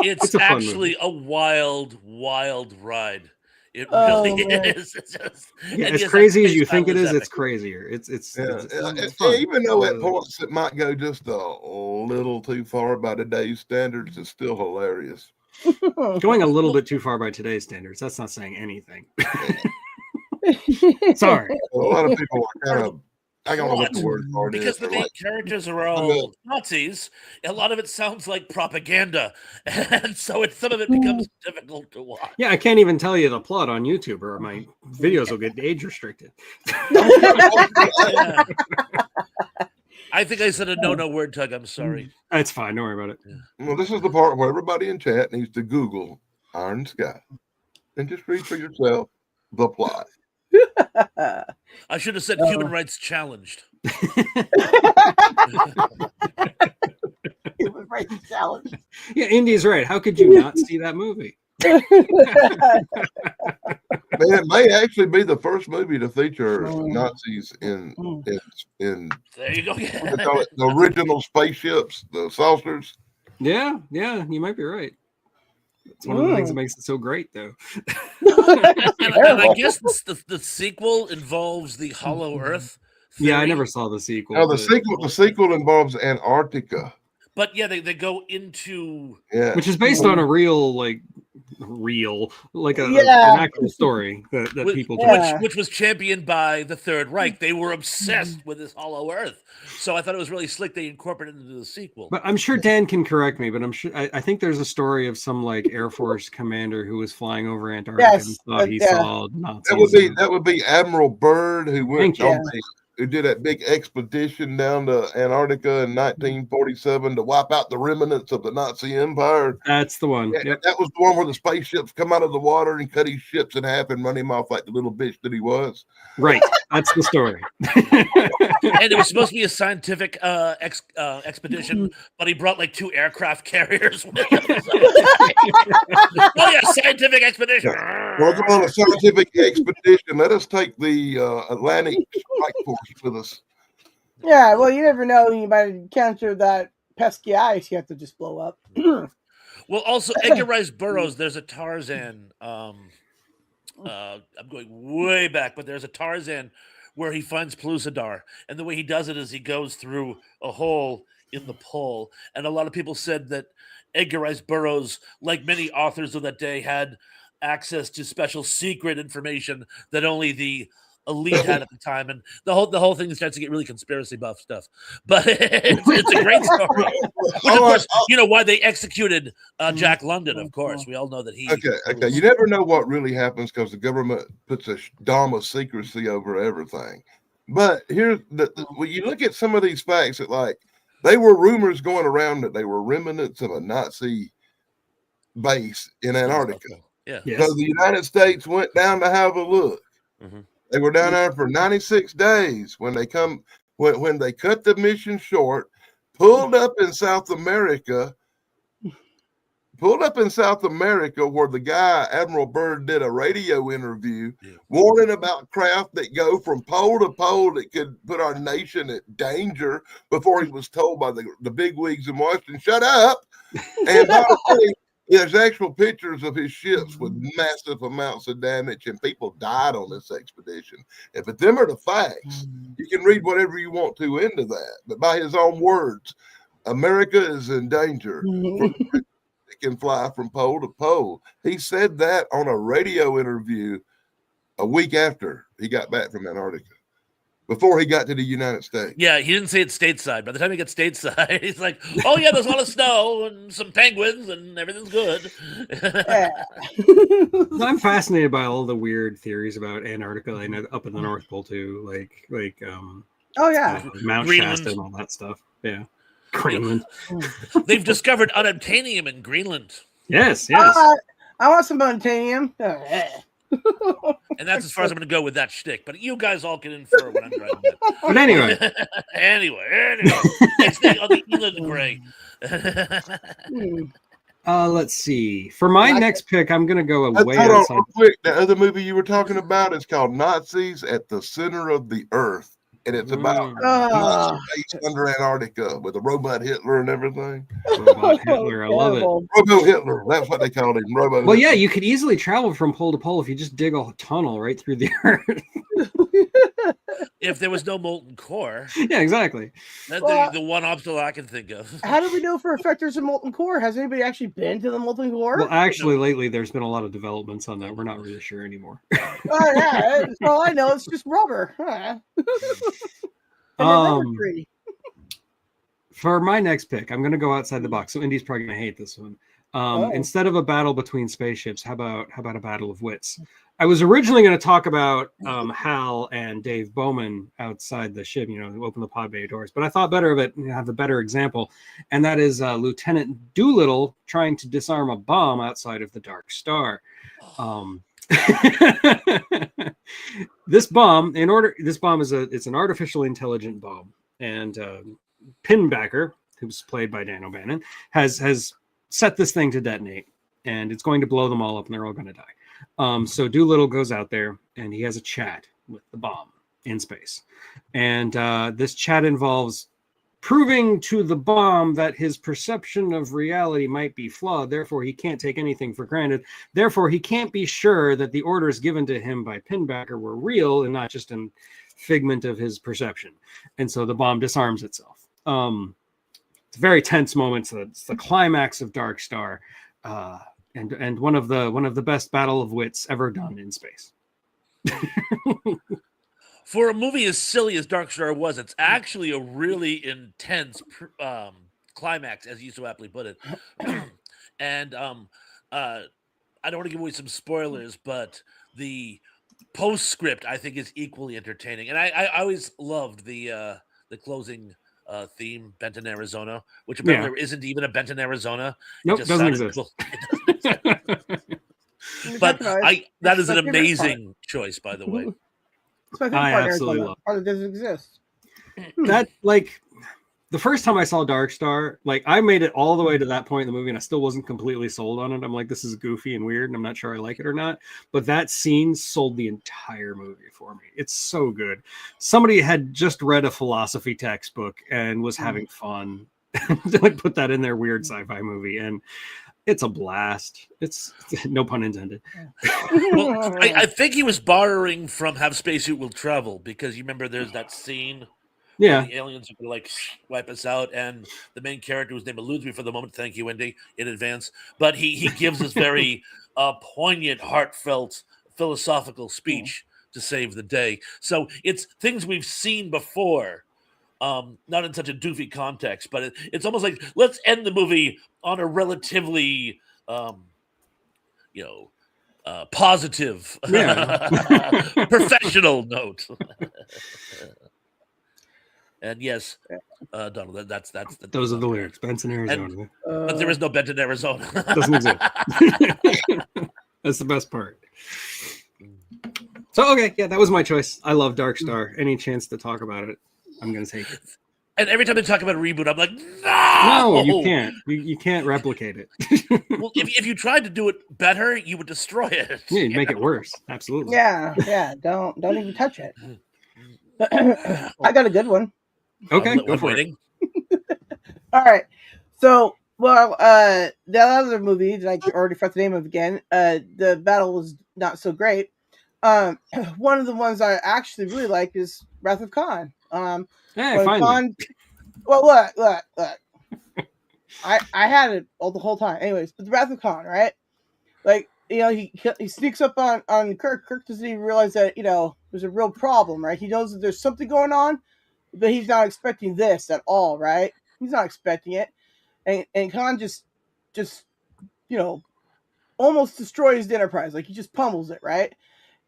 It's a fun actually a wild, wild ride. It Oh, really man. is. It's just, Yeah, and as yes, that crazy as chase you think battle it is, epic. it's crazier. It's Yeah, fun. even though at points it might go just a little too far by today's standards, it's still hilarious. Going a little bit too far by today's standards. That's not saying anything. Sorry. A lot of people are kind of, I don't know what the Plot. word for it Because is. the They're main like, characters are all Nazis, a lot of it sounds like propaganda, and so some of it becomes difficult to watch. Yeah, I can't even tell you the plot on YouTube, or my videos will get age restricted. Yeah. I think I said a no word, Tug. I'm sorry. It's fine. Don't worry about it. well, this is the part where everybody in chat needs to Google Iron Sky and just read for yourself the plot. I should have said human rights challenged. Human rights challenge. Yeah, Indy's right. How could you not see that movie? It may actually be the first movie to feature Nazis in There you go. what do they call it? The original spaceships, the saucers. Yeah, you might be right. It's one of the things that makes it so great, though. And I guess the sequel involves the Hollow Earth. Yeah, I theory. never saw the sequel. Oh, the sequel involves Antarctica. But yeah, they go into Which is based on a real an actual story that people told. which was championed by the Third Reich. They were obsessed with this Hollow Earth, so I thought it was really slick they incorporated it into the sequel. But I'm sure Dan can correct me. But I'm sure I think there's a story of some like Air Force commander who was flying over Antarctica and thought he saw Nazis. That would be Admiral Byrd, who went who did that big expedition down to Antarctica in 1947 to wipe out the remnants of the Nazi Empire. That's the one. Yep. That was the one where the spaceships come out of the water and cut his ships in half and run him off like the little bitch that he was. Right. That's the story. And it was supposed to be a scientific expedition, but he brought like 2 aircraft carriers with him. Oh yeah, scientific expedition. We're going on a scientific expedition. Let us take the Atlantic Strike Force with us. Yeah, well, you never know. You might encounter that pesky ice. You have to just blow up. Well, also Edgar Rice Burroughs. There's a Tarzan. I'm going way back, but there's a Tarzan where he finds Pellucidar, and the way he does it is he goes through a hole in the pole. And a lot of people said that Edgar Rice Burroughs, like many authors of that day, had access to special secret information that only the elite had at the time, and the whole thing starts to get really conspiracy buff stuff. But it's a great story. Which, of course, you know why they executed Jack London. Of course, we all know that he. Okay. You never know what really happens because the government puts a dome of secrecy over everything. But here's when you look at some of these facts, that like they were rumors going around that they were remnants of a Nazi base in Antarctica. Yeah. Yes. So the United States went down to have a look. Mm-hmm. They were down there for 96 days when they when they cut the mission short, pulled up in South America where the guy, Admiral Byrd, did a radio interview warning about craft that go from pole to pole that could put our nation at danger before he was told by the bigwigs in Washington, shut up. And by the way, there's actual pictures of his ships with massive amounts of damage, and people died on this expedition. But them are the facts. You can read whatever you want to into that. But by his own words, America is in danger. It can fly from pole to pole. He said that on a radio interview a week after he got back from Antarctica, before he got to the United States. Yeah, he didn't say it stateside. By the time he gets stateside, he's like, "Oh yeah, there's a lot of snow and some penguins and everything's good." I'm fascinated by all the weird theories about Antarctica and up in the North Pole too, like Mount Greenland. Shasta and all that stuff. Yeah, Greenland. They've discovered unobtainium in Greenland. Yes. I want some unobtainium. And that's as far as I'm going to go with that shtick. But you guys all can infer what I'm driving at. But anyway. Anyway. Next thing on the Eland Gray. Let's see. For my I- next pick, I'm gonna go way Hold on, outside. real quick. The other movie you were talking about is called Nazis at the Center of the Earth, and it's about Nazi base under Antarctica with a robot Hitler and everything. Robot Hitler, I love it. Terrible. Robo Hitler, that's what they called him. Robo. Well, Hitler. yeah, you could easily travel from pole to pole if you just dig a tunnel right through the earth. If there was no molten core, Yeah, exactly. that's Well, the one obstacle I can think of. How do we know for a fact there's a molten core? Has anybody actually been to the molten core? Well, actually, lately there's been a lot of developments on that. We're not really sure anymore. Oh yeah, that's all I know. It's just rubber. Huh. And then rubber tree. For my next pick, I'm going to go outside the box. So Indy's probably going to hate this one. Instead of a battle between spaceships, how about a battle of wits? I was originally going to talk about Hal and Dave Bowman outside the ship, open the pod bay doors. But I thought better of it and have a better example. And that is Lieutenant Doolittle trying to disarm a bomb outside of the Dark Star. This bomb it's an artificially intelligent bomb. And Pinbacker, who's played by Dan O'Bannon, has set this thing to detonate. And it's going to blow them all up and they're all going to die. So Doolittle goes out there and he has a chat with the bomb in space. And this chat involves proving to the bomb that his perception of reality might be flawed. Therefore, he can't take anything for granted. Therefore, he can't be sure that the orders given to him by Pinbacker were real and not just a figment of his perception. And so the bomb disarms itself. It's a very tense moment. So it's the climax of Dark Star. And one of the best battle of wits ever done in space. For a movie as silly as Dark Star was, it's actually a really intense climax, as you so aptly put it. And I don't want to give away some spoilers, but the postscript I think is equally entertaining. And I always loved the closing theme, Benton, Arizona, which apparently there isn't even a Benton, Arizona. Nope, it doesn't exist. Cool. But that is an amazing choice, by the way. It's my favorite I part, absolutely Arizona. love Part that doesn't exist. that. The first time I saw Dark Star, I made it all the way to that point in the movie and I still wasn't completely sold on it. I'm like, this is goofy and weird and I'm not sure I like it or not. But that scene sold the entire movie for me. It's so good. Somebody had just read a philosophy textbook and was having fun. Put that in their weird sci-fi movie. And it's a blast. It's no pun intended. Well, I think he was borrowing from Have Spacesuit Will Travel, because you remember there's that scene where the aliens are going to wipe us out, and the main character, whose name eludes me for the moment, thank you, Wendy, in advance, but he gives this very poignant, heartfelt, philosophical speech to save the day. So it's things we've seen before. Not in such a doofy context, but it's almost like, let's end the movie on a relatively, positive, professional note. And yes, Donald, that's those are the lyrics. Benton, Arizona. But there is no Benton, Arizona. Doesn't exist. That's the best part. So okay, yeah, that was my choice. I love Dark Star. Any chance to talk about it, I'm gonna take it. And every time they talk about a reboot, I'm like, no, you can't. You can't replicate it. Well, if you tried to do it better, you would destroy it. Yeah, you'd make it worse. Absolutely. Yeah. Don't even touch it. I got a good one. Okay, go for it. All right. So, the other movie that I already forgot the name of again, the battle was not so great. One of the ones I actually really like is Wrath of Khan. Hey, finally. Well, look. I had it the whole time. Anyways, but the Wrath of Khan, right? He sneaks up on Kirk. Kirk doesn't even realize that, there's a real problem, right? He knows that there's something going on, but he's not expecting this at all, right? He's not expecting it. And Khan just almost destroys the Enterprise. Like, he just pummels it, right?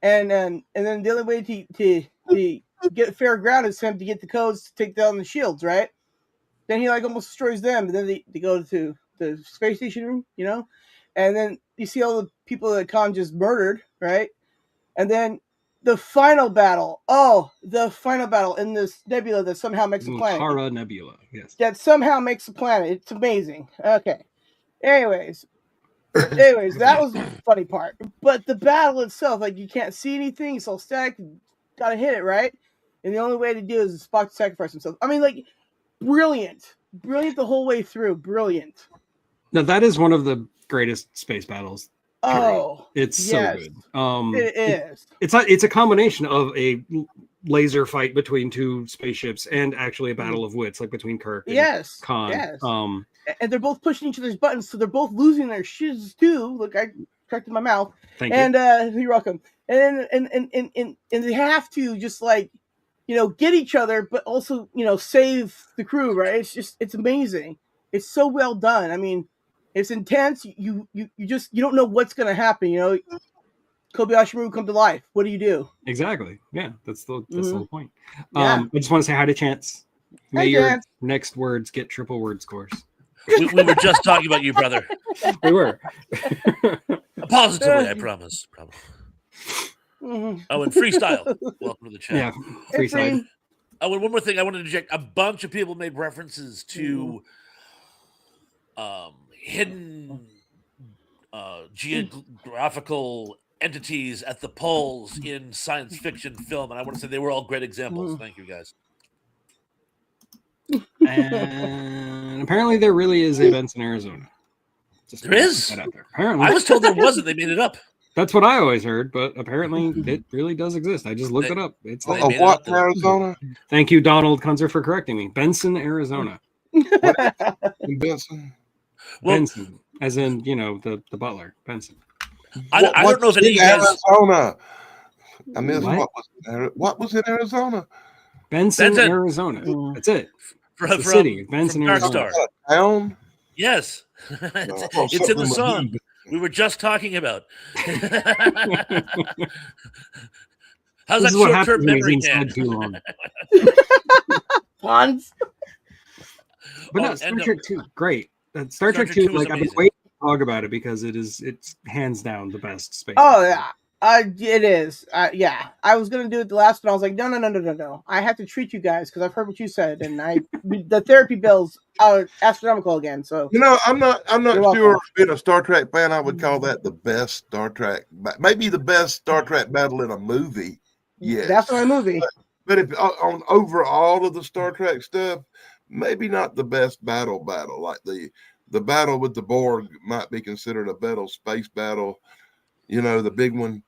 And then the only way to get fair ground is for him to get the codes to take down the shields, right? Then he almost destroys them, and then they go to the space station, and then you see all the people that Khan just murdered, right? And then the final battle in this nebula that somehow makes a planet. Hara Nebula, yes. That somehow makes a planet. It's amazing. Okay. Anyways, that was the funny part. But the battle itself, like you can't see anything, it's all static. Gotta hit it right, and the only way to do it is Spock to sacrifice himself. I mean, like, brilliant the whole way through. Brilliant. Now that is one of the greatest space battles. Period. Oh, it's yes, so good. It is. It's a combination of a laser fight between two spaceships and actually a battle of wits, like between Kirk and Khan. Yes. And they're both pushing each other's buttons, so they're both losing their shiz too. Look, I corrected my mouth. Thank you. And you're welcome. And they have to just like, get each other, but also, save the crew, right? It's amazing. It's so well done. I mean, it's intense. You don't know what's gonna happen. Kobayashi Maru come to life. What do you do? Exactly. Yeah, that's the whole point. Yeah. I just want to say hi to Chance. May Hi, your Chance. next words get triple word scores. We were just talking about you, brother. We were. Positively, I promise. Mhm. Oh, and freestyle. Welcome to the chat. Yeah, Hey, free side. Freen. Oh, and one more thing I wanted to check. A bunch of people made references to hidden geographical entities at the poles in science fiction film, and I want to say they were all great examples. Thank you, guys. And apparently there really is a Benson, Arizona. There is? That out there. Apparently. I was told there wasn't. They made it up. That's what I always heard, but apparently it really does exist. I just looked it up. It's They Oh, made it what up, in though. Arizona? Thank you, Donald Kunzer, for correcting me. Benson, Arizona. In Benson? Well, Benson, as in, the butler, Benson. I don't know if any of you guys. Arizona. I missed What? what was in Arizona? Benson, Benson. Arizona. That's it. From, It's the city of Benson, from Dark Arizona. Star. Town? Yes. It's in the song we were just talking about. How's This that is what short-term happens when he's memory inside can? too long. Puns. But no, Oh, Star and Trek 2, great. Star Trek 2, was like, I've been amazing. waiting to talk about it because it's hands down the best space. Oh yeah, it is. Yeah, I was gonna do it the last one. I was like, no. I have to treat you guys because I've heard what you said, and the therapy bills are astronomical again. So I'm not You're sure. welcome. Being a Star Trek fan, I would call that the best Star Trek, maybe the best Star Trek battle in a movie. Yes, that's my movie. But if on overall of the Star Trek stuff, maybe not the best battle. Like the battle with the Borg might be considered a battle, space battle. The big one,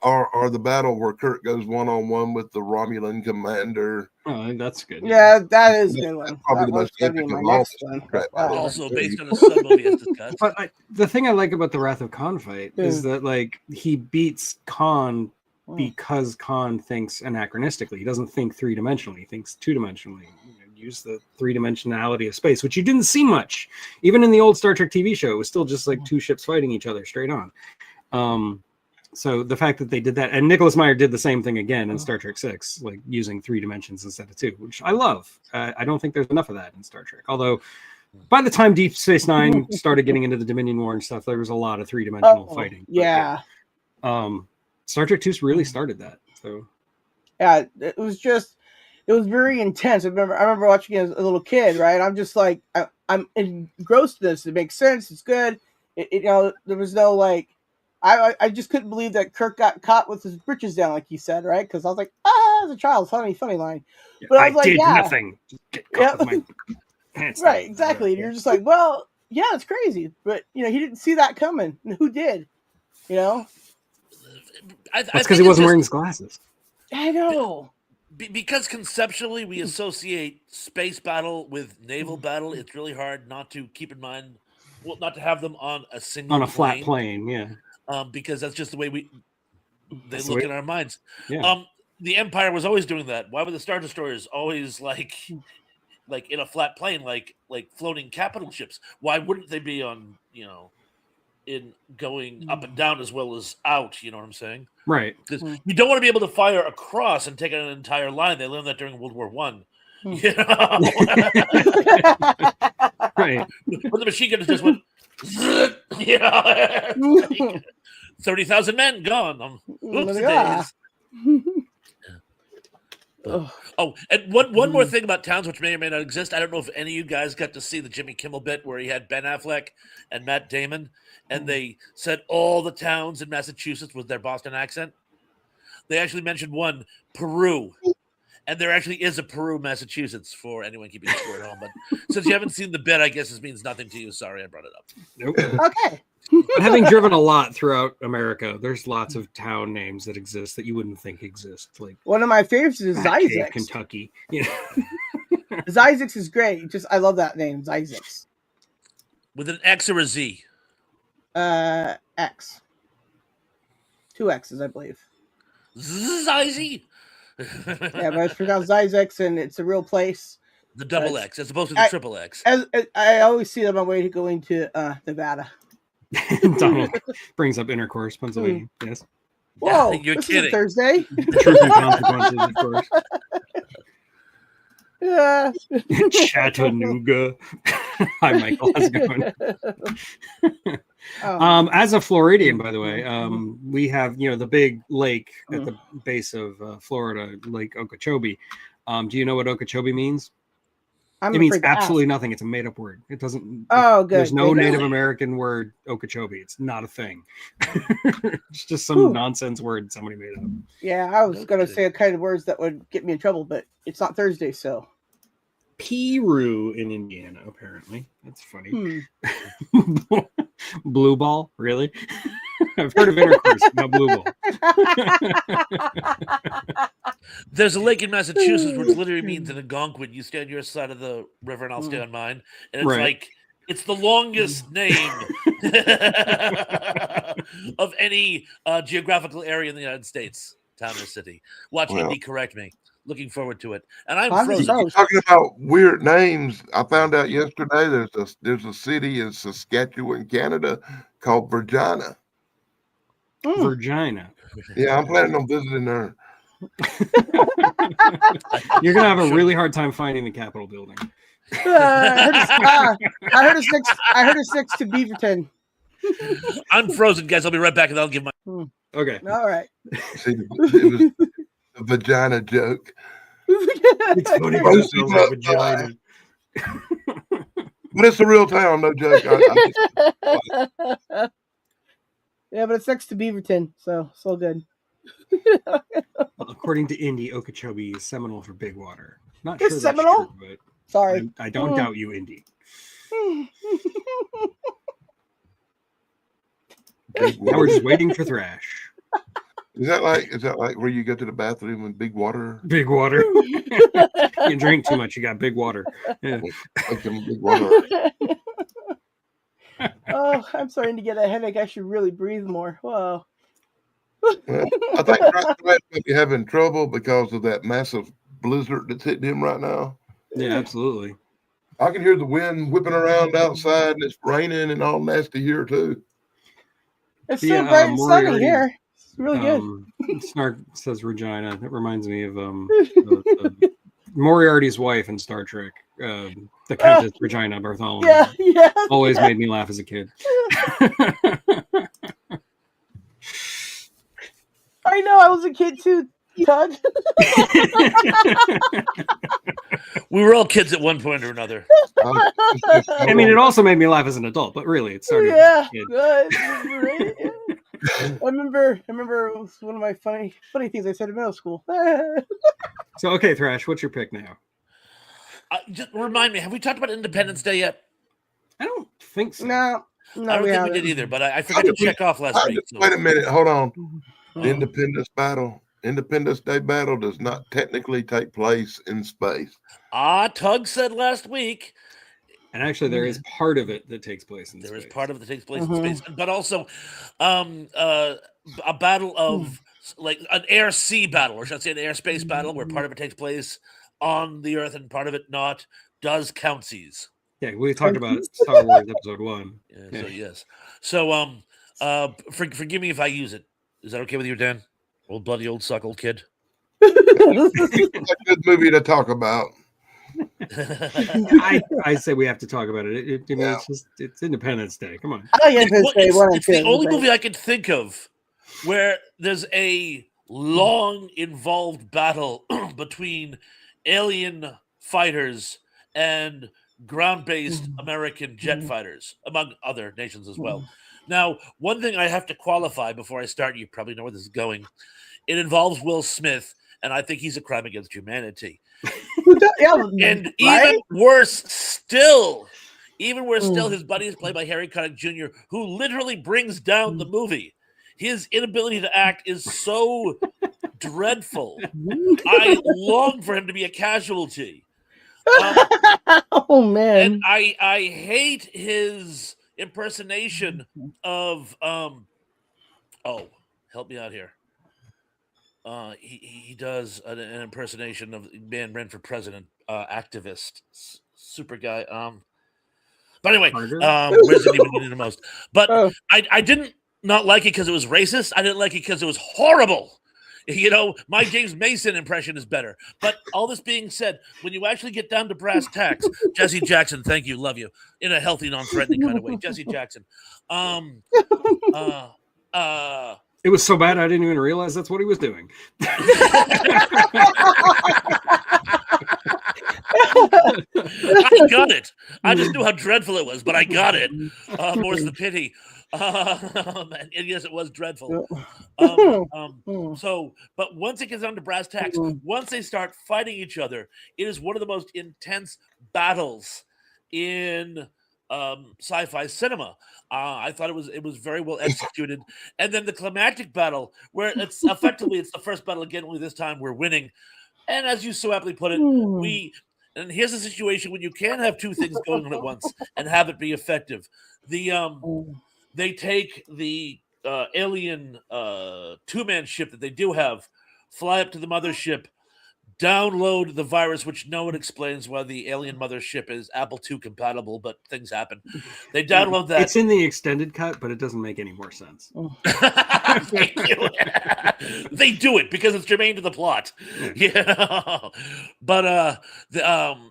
or the battle where Kirk goes one-on-one with the Romulan commander. Oh, that's good. Yeah, that is a good one. That's probably That the was most gonna be epic my of all next the one. Star Trek Wow. battles. Also based on a sub movie as discussed. But the thing I like about the Wrath of Khan fight is that, like, he beats Khan because Khan thinks anachronistically. He doesn't think three-dimensionally. He thinks two-dimensionally. Use the three-dimensionality of space, which you didn't see much. Even in the old Star Trek TV show, it was still just like two ships fighting each other straight on. So the fact that they did that, and Nicholas Meyer did the same thing again in Star Trek 6, like using 3 dimensions instead of 2, which I love. I don't think there's enough of that in Star Trek. Although by the time Deep Space Nine started getting into the Dominion War and stuff, there was a lot of 3-dimensional fighting. But, Yeah. Star Trek 2 really started that. So Yeah, it was very intense. I remember watching it as a little kid, right? I'm just like, I'm engrossed in this. It makes sense. It's good. There was no like, I just couldn't believe that Kirk got caught with his britches down, like he said, right? Because I was like, as a child, funny line. But I was like, did yeah, nothing. Just get caught with my pants down. right, exactly. And you're just like, well, yeah, it's crazy, but he didn't see that coming. And who did? That's because he wasn't wearing his glasses. I know. Because conceptually we associate space battle with naval battle, it's really hard not to keep in mind, not to have them on a single Flat plane, yeah. Because that's just the way they look in our minds. Yeah. The Empire was always doing that. Why were the Star Destroyers always like in a flat plane, like floating capital ships? Why wouldn't they be on, in going up and down as well as out? You know what I'm saying? Right. Because you don't want to be able to fire across and take out an entire line. They learned that during World War I. Right. But the machine gun just went, 30,000 men gone. Oops, days. Ugh. Oh, and one more thing about towns which may or may not exist. I don't know if any of you guys got to see the Jimmy Kimmel bit where he had Ben Affleck and Matt Damon, and they said all the towns in Massachusetts with their Boston accent. They actually mentioned one, Peru. And there actually is a Peru, Massachusetts, for anyone keeping score at home. But since you haven't seen the bit, I guess this means nothing to you. Sorry, I brought it up. Nope. Okay. But having driven a lot throughout America, there's lots of town names that exist that you wouldn't think exist. Like One of my favorites is Batcave, Isaacs. Kentucky. You know? Isaacs is great. Just I love that name, Isaacs. With an X or a Z? X. 2 X's, I believe. Zizy? Yeah, but it's pronounced Isaacs, and it's a real place. The double X as opposed to the triple X. As I always see it on my way to going to Nevada. Donald brings up Intercourse, Pennsylvania. Yes. Whoa, You're this kidding. is a Thursday. The truth and consequences, of course. Yeah. Chattanooga. Hi, Michael. How's it going? Oh. As a Floridian, by the way, we have the big lake at the base of Florida, Lake Okeechobee. Do you know what Okeechobee means? It means absolutely nothing. It's a made-up word. It doesn't. Oh, good. There's no good. Native American word Okeechobee. It's not a thing. It's just some nonsense word somebody made up. Yeah, I was gonna say a kind of words that would get me in trouble, but it's not Thursday, so. Peru in Indiana, apparently. That's funny. Hmm. Blue ball, really? I've heard of Intercourse, not blue ball. There's a lake in Massachusetts which literally means in Algonquin, you stay on your side of the river and I'll stay on mine. And it's like, it's the longest name of any geographical area in the United States, town or city. Watch Indy correct me. Looking forward to it. And I'm frozen. Talking about weird names, I found out yesterday there's a city in Saskatchewan, Canada called Virginia. Virginia. Yeah, I'm planning on visiting her. You're gonna have a really hard time finding the Capitol building. I heard it's next to Beaverton. I'm frozen, guys. I'll be right back and I'll give my. Okay. All right. See, it was a vagina joke. It's funny because it sounds like vagina. But it's a real town, no joke. Yeah, but it's next to Beaverton, so it's all good. Well, according to Indy, Okeechobee is Seminole for big water. Not It's sure Seminole? that's true, but Sorry. I don't doubt you, Indy. Now we're just waiting for Thrash. Is that like where you go to the bathroom and big water? Big water. You drink too much, you got big water. Yeah. Big water. Oh, I'm starting to get a headache. I should really breathe more. Whoa. Well, I think Thrash might be having trouble because of that massive blizzard that's hitting him right now. Yeah, absolutely. I can hear the wind whipping around outside, and it's raining and all nasty here too. It's so bright and sunny Moriarty, here. It's really good. Snark says Regina. That reminds me of Moriarty's wife in Star Trek, the Countess Regina Bartholomew. Yeah. Always made me laugh as a kid. I know. I was a kid too, Todd. We were all kids at one point or another. I mean, it also made me laugh as an adult, but really, it started. Yeah, good. Right? I remember it was one of my funny things I said in middle school. So, okay, Thrash, what's your pick now? Just remind me, have we talked about Independence Day yet? I don't think so. No, I don't think we did either, but I forgot to check off last week. So. Wait a minute, hold on. The Independence Day battle does not technically take place in space. Tug said last week. And actually, there is part of it that takes place in space. There is part of it that takes place in space, but also a battle of like an air-sea battle, or should I say an air-space battle, where part of it takes place on the Earth and part of it not, does countseas. Yeah, we talked about Star Wars Episode 1. Yeah. So yes. So forgive me if I use it. Is that okay with you, Dan? Old bloody old suck old kid. It's a good movie to talk about. I say we have to talk about it. It's Independence Day. Come on. I like Independence Day 1 and 2. It's the only movie I could think of where there's a long involved battle between alien fighters and ground-based American jet fighters, among other nations as well. Now, one thing I have to qualify before I start, you probably know where this is going. It involves Will Smith, and I think he's a crime against humanity. And even worse still, his buddy is played by Harry Connick Jr., who literally brings down the movie. His inability to act is so dreadful. I long for him to be a casualty. Oh man! And I hate his impersonation of oh, help me out here. He does an impersonation of man ran for president, activist, super guy. But anyway, where's it even needed the most? But I didn't not like it because it was racist. I didn't like it because it was horrible. You know, my James Mason impression is better. But all this being said, when you actually get down to brass tacks, Jesse Jackson, thank you, love you, in a healthy, non-threatening kind of way. Jesse Jackson. It was so bad I didn't even realize that's what he was doing. I got it. I just knew how dreadful it was, but I got it. More's the pity. And yes, it was dreadful. But once it gets down to brass tacks, once they start fighting each other, it is one of the most intense battles in sci-fi cinema. I thought it was very well executed. And then the climactic battle, where it's effectively the first battle again, only this time we're winning. And as you so aptly put it, and here's a situation when you can't have two things going on at once and have it be effective. They take the alien two-man ship that they do have, fly up to the mothership, download the virus, which no one explains why the alien mothership is Apple II compatible, but things happen. They download that. It's in the extended cut, but it doesn't make any more sense. Thank you. They do it because it's germane to the plot. Yeah. But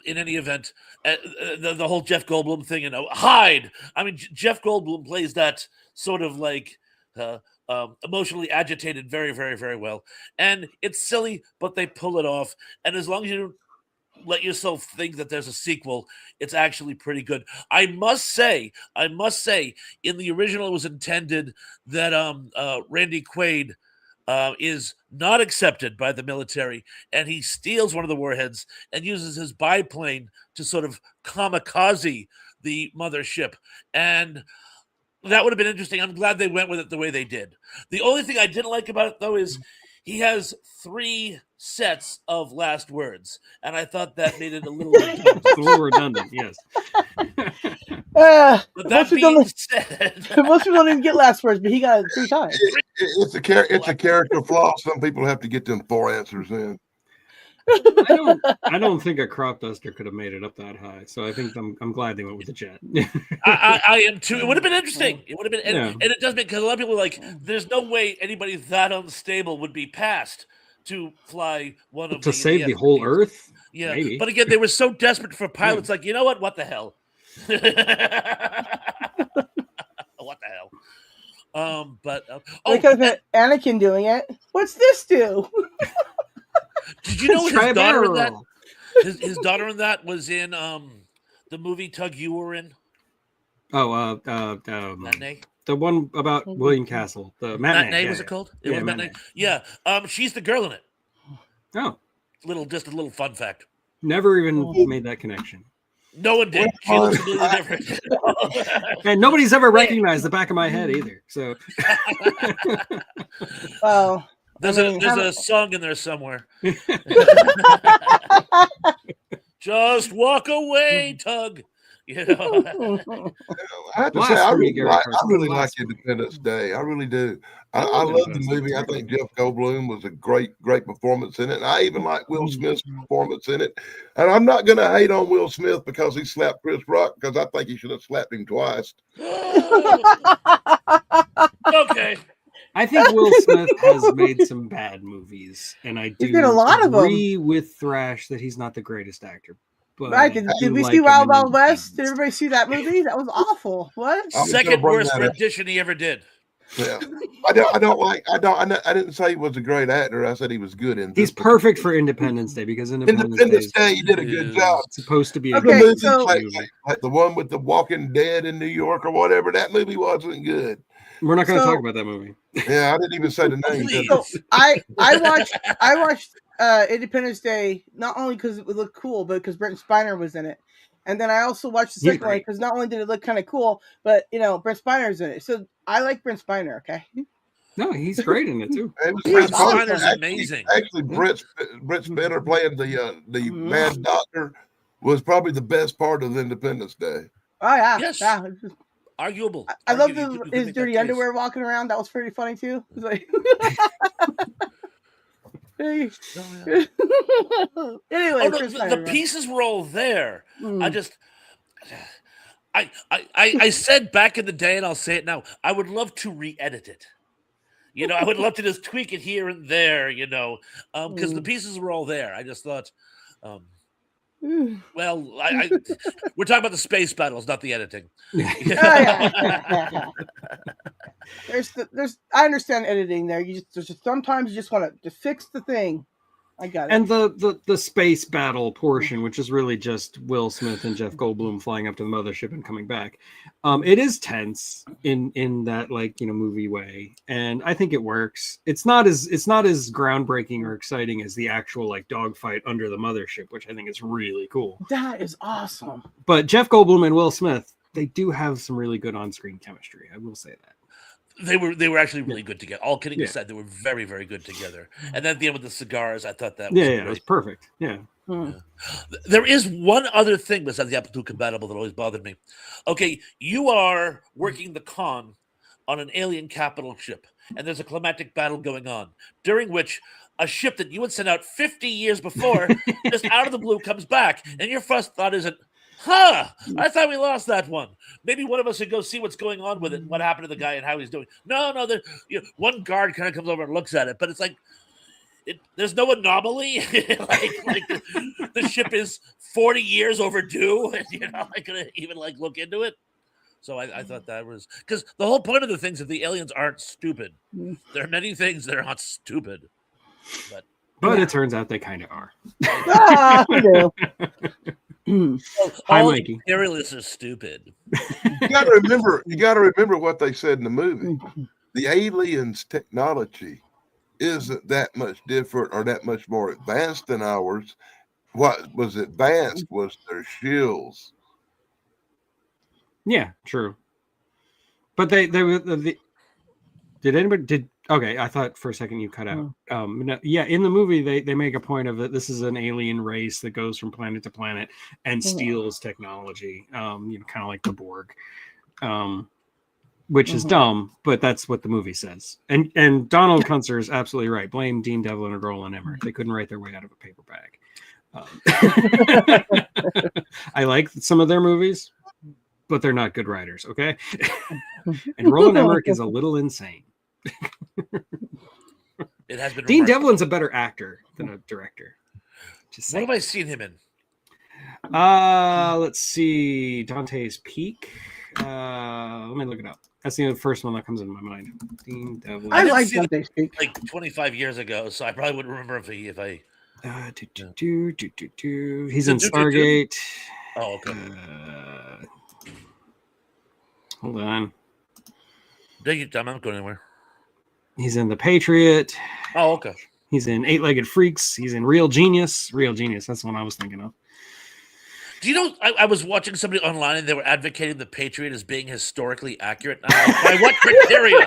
in any event, the whole Jeff Goldblum thing, hide. I mean, Jeff Goldblum plays that sort of like emotionally agitated very, very, very well. And it's silly, but they pull it off. And as long as you don't let yourself think that there's a sequel, it's actually pretty good. I must say, in the original, it was intended that Randy Quaid is not accepted by the military, and he steals one of the warheads and uses his biplane to sort of kamikaze the mothership. And that would have been interesting. I'm glad they went with it the way they did. The only thing I didn't like about it, though, is he has 3 sets of last words, and I thought that made it a little redundant. A little redundant, yes. But that being said, most people didn't get last words, but he got it 3 times. It's a character flaw. Some people have to get them 4 answers in. I don't think a crop duster could have made it up that high. So I think I'm glad they went with the jet. I am too. It would have been interesting. It would have been, and it does make, because a lot of people are like, there's no way anybody that unstable would be passed to fly one of to save the whole Earth. Yeah, maybe. But again, they were so desperate for pilots. Like, you know what? What the hell? What the hell? They could have had Anakin doing it. What's this do? Did you know his daughter in that? His daughter in that was in the movie Tug you were in. Oh, Matinee? The one about William Castle. The Matinee was it called? It Yeah, was Matinee. Yeah. She's the girl in it. Oh, Just a little fun fact. never even made that connection. No one did. She looks completely different. And nobody's ever recognized the back of my head either. So, Well, there's a song in there somewhere. Just walk away, Tug. You know. I have to say, I really like Independence Day. I really do. I love the movie. I think Jeff Goldblum was a great performance in it. And I even like Will Smith's performance in it. And I'm not going to hate on Will Smith because he slapped Chris Rock, because I think he should have slapped him twice. Okay. I think Will Smith has made some bad movies, and I do a lot of agree with Thrash that he's not the greatest actor. But right? Did we see Wild Wild West? Did everybody see that movie? That was awful. What? Second worst rendition he ever did. Yeah. I didn't say he was a great actor. I said he was good in this. He's perfect for Independence Day because Independence Independence Day Day. He did a good job. is supposed to be a Okay, good so- movie. Like the one with the Walking Dead in New York or whatever. That movie wasn't good. We're not going to So- talk about that movie. Yeah, I didn't even say the name. Please. So I watched Independence Day not only because it would look cool, but because Brent Spiner was in it. And then I also watched the He's second one great. because not only did it look kind of cool, but Brent Spiner's in it. So I like Brent Spiner. Okay. No, he's great in it too. It was Brent Spiner's actually- amazing. Actually, Brett Spinner playing the Mad Doctor was probably the best part of Independence Day. Oh yeah. Yes. Yeah. Arguable. I love You could his make that dirty case. underwear walking around. That was pretty funny too. It was like. Hey. Oh, yeah. Anyway, Oh, no, Brent the Spiner, pieces were all there. Mm. I just, I said back in the day, and I'll say it now. I would love to re-edit it. I would love to just tweak it here and there. Because the pieces were all there. I just thought, well, we're talking about the space battles, not the editing. yeah. There's I understand editing there. Sometimes you just want to fix the thing. I got it. And the space battle portion, which is really just Will Smith and Jeff Goldblum flying up to the mothership and coming back, it is tense in that movie way, and I think it works. It's not as groundbreaking or exciting as the actual dogfight under the mothership, which I think is really cool. That is awesome. But Jeff Goldblum and Will Smith, they do have some really good on-screen chemistry. I will say that. They were actually really good together. All kidding aside, they were very, very good together. And then at the end with the cigars, I thought that was great. It was perfect. Yeah. There is one other thing besides the Apple II compatible that always bothered me. Okay, you are working the con on an alien capital ship, and there's a climatic battle going on, during which a ship that you would send out 50 years before, just out of the blue, comes back, and your first thought isn't, I thought we lost that one. Maybe one of us should go see what's going on with it and what happened to the guy and how he's doing. No, one guard kind of comes over and looks at it, but it's like there's no anomaly. The ship is 40 years overdue, and you're not gonna even look into it. So I thought that was because the whole point of the things is the aliens aren't stupid. There are many things that are not stupid, but it turns out they kind of are. I know. All Mikey. imperialists are stupid. You got to remember what they said in the movie. The aliens' technology isn't that much different or that much more advanced than ours. What was advanced was their shields. Yeah, true. But they were okay, I thought for a second you cut out. No, yeah, in the movie they make a point of it. This is an alien race that goes from planet to planet and steals technology. Kind of like the Borg. Which is dumb, but that's what the movie says. And Donald Kunzer is absolutely right. Blame Dean Devlin and Roland Emmerich. They couldn't write their way out of a paper bag. I like some of their movies, but they're not good writers, okay? And Roland Emmerich is a little insane. It has been. Dean Devlin's a better actor than a director. What have I seen him in? Let's see. Dante's Peak. Let me look it up. That's the first one that comes into my mind. Dean Devlin. I like Dante's Peak. 25 years ago, so I probably wouldn't remember if I. He's in Stargate. Oh, okay. Hold on. I'm not going anywhere. He's in The Patriot. Oh, okay. He's in Eight-Legged Freaks. He's in Real Genius. Real Genius. That's the one I was thinking of. Do you know, I was watching somebody online and they were advocating the Patriot as being historically accurate. By what criteria?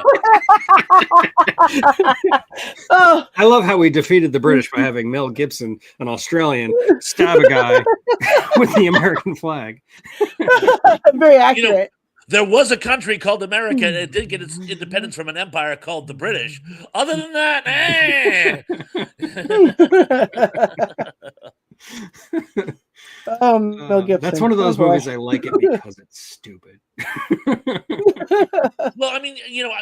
I love how we defeated the British by having Mel Gibson, an Australian, stab a guy with the American flag. Very accurate. There was a country called America, and it did get its independence from an empire called the British. Other than that, Mel Gibson. That's one of those movies I like it because it's stupid. Well, I mean,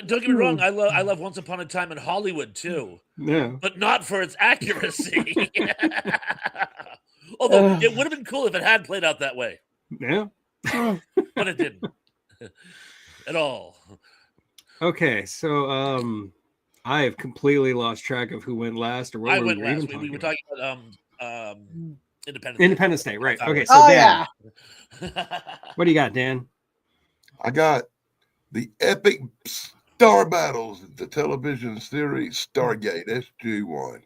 don't get me wrong. I love Once Upon a Time in Hollywood too. Yeah, but not for its accuracy. Although it would have been cool if it had played out that way. Yeah, but it didn't at all. Okay, so I have completely lost track of who went last or what I we went were last. even We talking were about. talking about Independence Independence Day. Day, right? That Okay, was- so Oh Dan, yeah. what do you got, Dan? I got the epic star battles, the television series Stargate SG-1.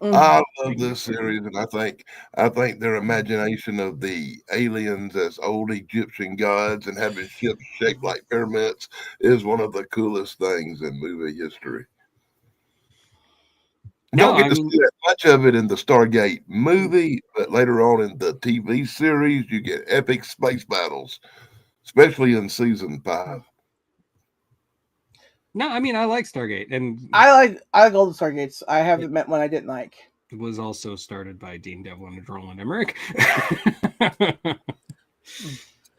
I love this series, and I think their imagination of the aliens as old Egyptian gods and having ships shaped like pyramids is one of the coolest things in movie history. No, Don't get I to mean, see that much of it in the Stargate movie, but later on in the TV series, you get epic space battles, especially in season 5. no, I mean, I like Stargate, and I like all the Stargates. I haven't met one I didn't like. it was also started by Dean Devlin and Roland Emmerich.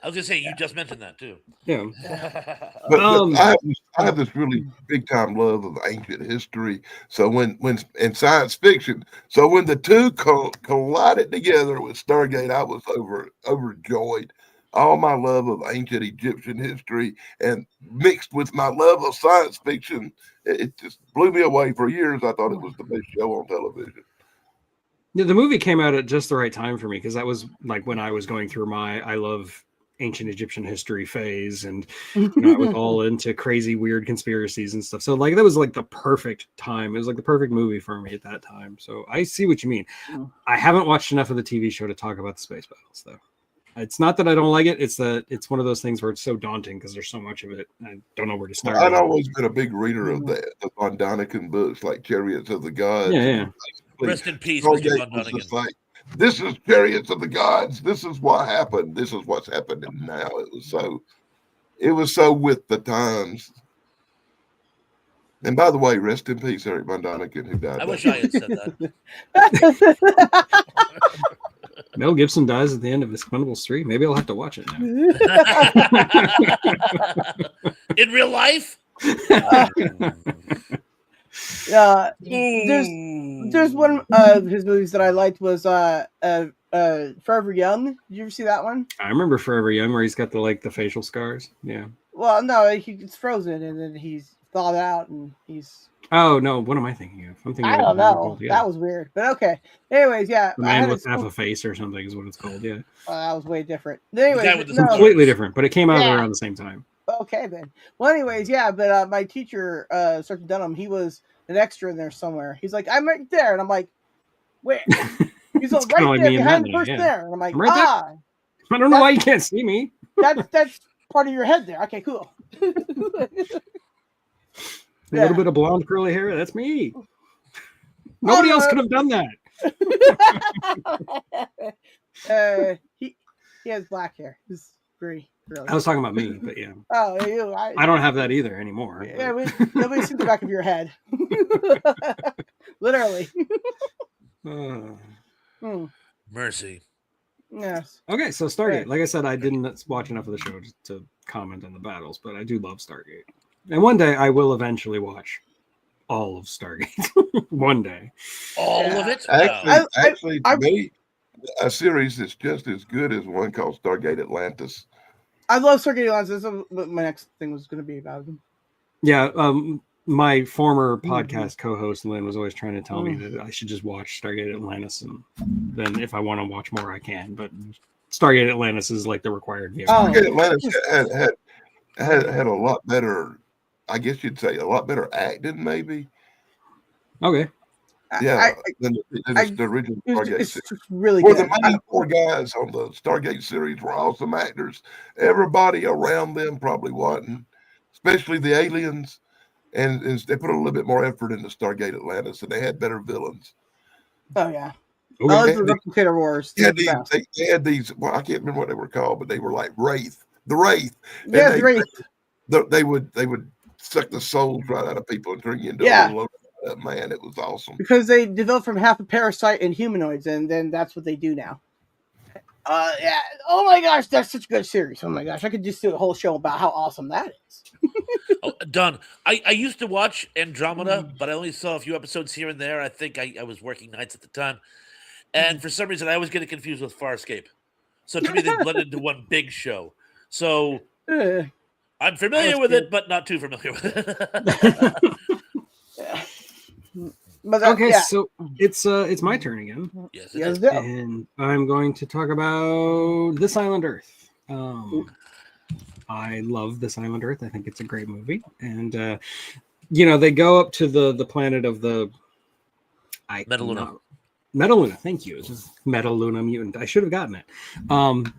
I was gonna say you just mentioned that too. Yeah. But I have this really big time love of ancient history. So when in science fiction, so when the two collided together with Stargate, I was overjoyed. All my love of ancient Egyptian history and mixed with my love of science fiction, it just blew me away. For years, I thought it was the best show on television. Yeah, the movie came out at just the right time for me because that was like when I was going through my I love ancient Egyptian history phase, and I was all into crazy weird conspiracies and stuff. So like that was like the perfect time. It was like the perfect movie for me at that time. So I see what you mean. I haven't watched enough of the TV show to talk about the space battles though. It's not that I don't like it. It's that it's one of those things where it's so daunting because there's so much of it. I don't know where to start. I've always been a big reader of the Von Daniken books, like Chariots of the Gods. Yeah. Rest in peace, Mr. Von Was just Daniken. like, this is Chariots of the Gods. This is what happened. This is what's happening now. It was so with the times. And by the way, rest in peace, Eric Von Daniken, who died. I wish I had said that. Mel Gibson dies at the end of Expendables 3. Maybe I'll have to watch it now. In real life? There's one of his movies that I liked was Forever Young. Did you ever see that one? I remember Forever Young where he's got the facial scars. Yeah. Well, no, he's frozen and then he's thawed out and he's. Oh no! What am I thinking of? I'm thinking. I don't know. That was weird, but okay. Anyways, yeah. The Man with Half a Face or something is what it's called. Yeah. That was way different. Anyways, completely different, but it came out around the same time. Okay then. Well, anyways, yeah. But my teacher, Sergeant Dunham, he was an extra in there somewhere. He's like, I'm right there, and I'm like, where? He's like, right there behind the person there, and I'm like, right there. I don't know why you can't see me. That's part of your head there. Okay, cool. A little bit of blonde curly hair. That's me. Nobody else could have done that. He has black hair. He's pretty. Really. I was talking about me, but yeah. Oh, you. I don't have that either anymore. Yeah, nobody's seen the back of your head. Literally. Mercy. Yes. Okay, so Stargate. Like I said, I didn't watch enough of the show to comment on the battles, but I do love Stargate. And one day I will eventually watch all of Stargate. One day. All of it? Actually, to me, a series that's just as good as one called Stargate Atlantis. I love Stargate Atlantis. That's what my next thing was going to be about them. Yeah, my former podcast co-host Lynn was always trying to tell me that I should just watch Stargate Atlantis, and then if I want to watch more, I can. But Stargate Atlantis is like the required view. Stargate Atlantis had a lot better, I guess you'd say, a lot better acting, maybe. Okay. Yeah, than the original Stargate it's series. Really good. The main four guys on the Stargate series were awesome actors. Everybody around them probably wasn't, especially the aliens. And they put a little bit more effort into Stargate Atlantis, and they had better villains. Oh, yeah. Okay. I like the Replicator Wars. They had these, well, I can't remember what they were called, but they were like Wraith. The Wraith. Yeah, the Wraith. They would suck the souls right out of people and turn you into a little man. It was awesome. Because they developed from half a parasite and humanoids, and then that's what they do now. Yeah. Oh my gosh, that's such a good series. Oh my gosh, I could just do a whole show about how awesome that is. Done. I used to watch Andromeda, but I only saw a few episodes here and there. I think I was working nights at the time. And for some reason, I always get it confused with Farscape. So to me, they blended into one big show. So I'm familiar with good. it, but not too familiar with it. But that, Okay, yeah. so it's my turn again, Yes, it Yes, is. no. and I'm going to talk about This Island Earth. I love This Island Earth. I think it's a great movie, and they go up to the planet of the Metaluna. Metaluna. Thank you. It's just Metaluna mutant. I should have gotten it.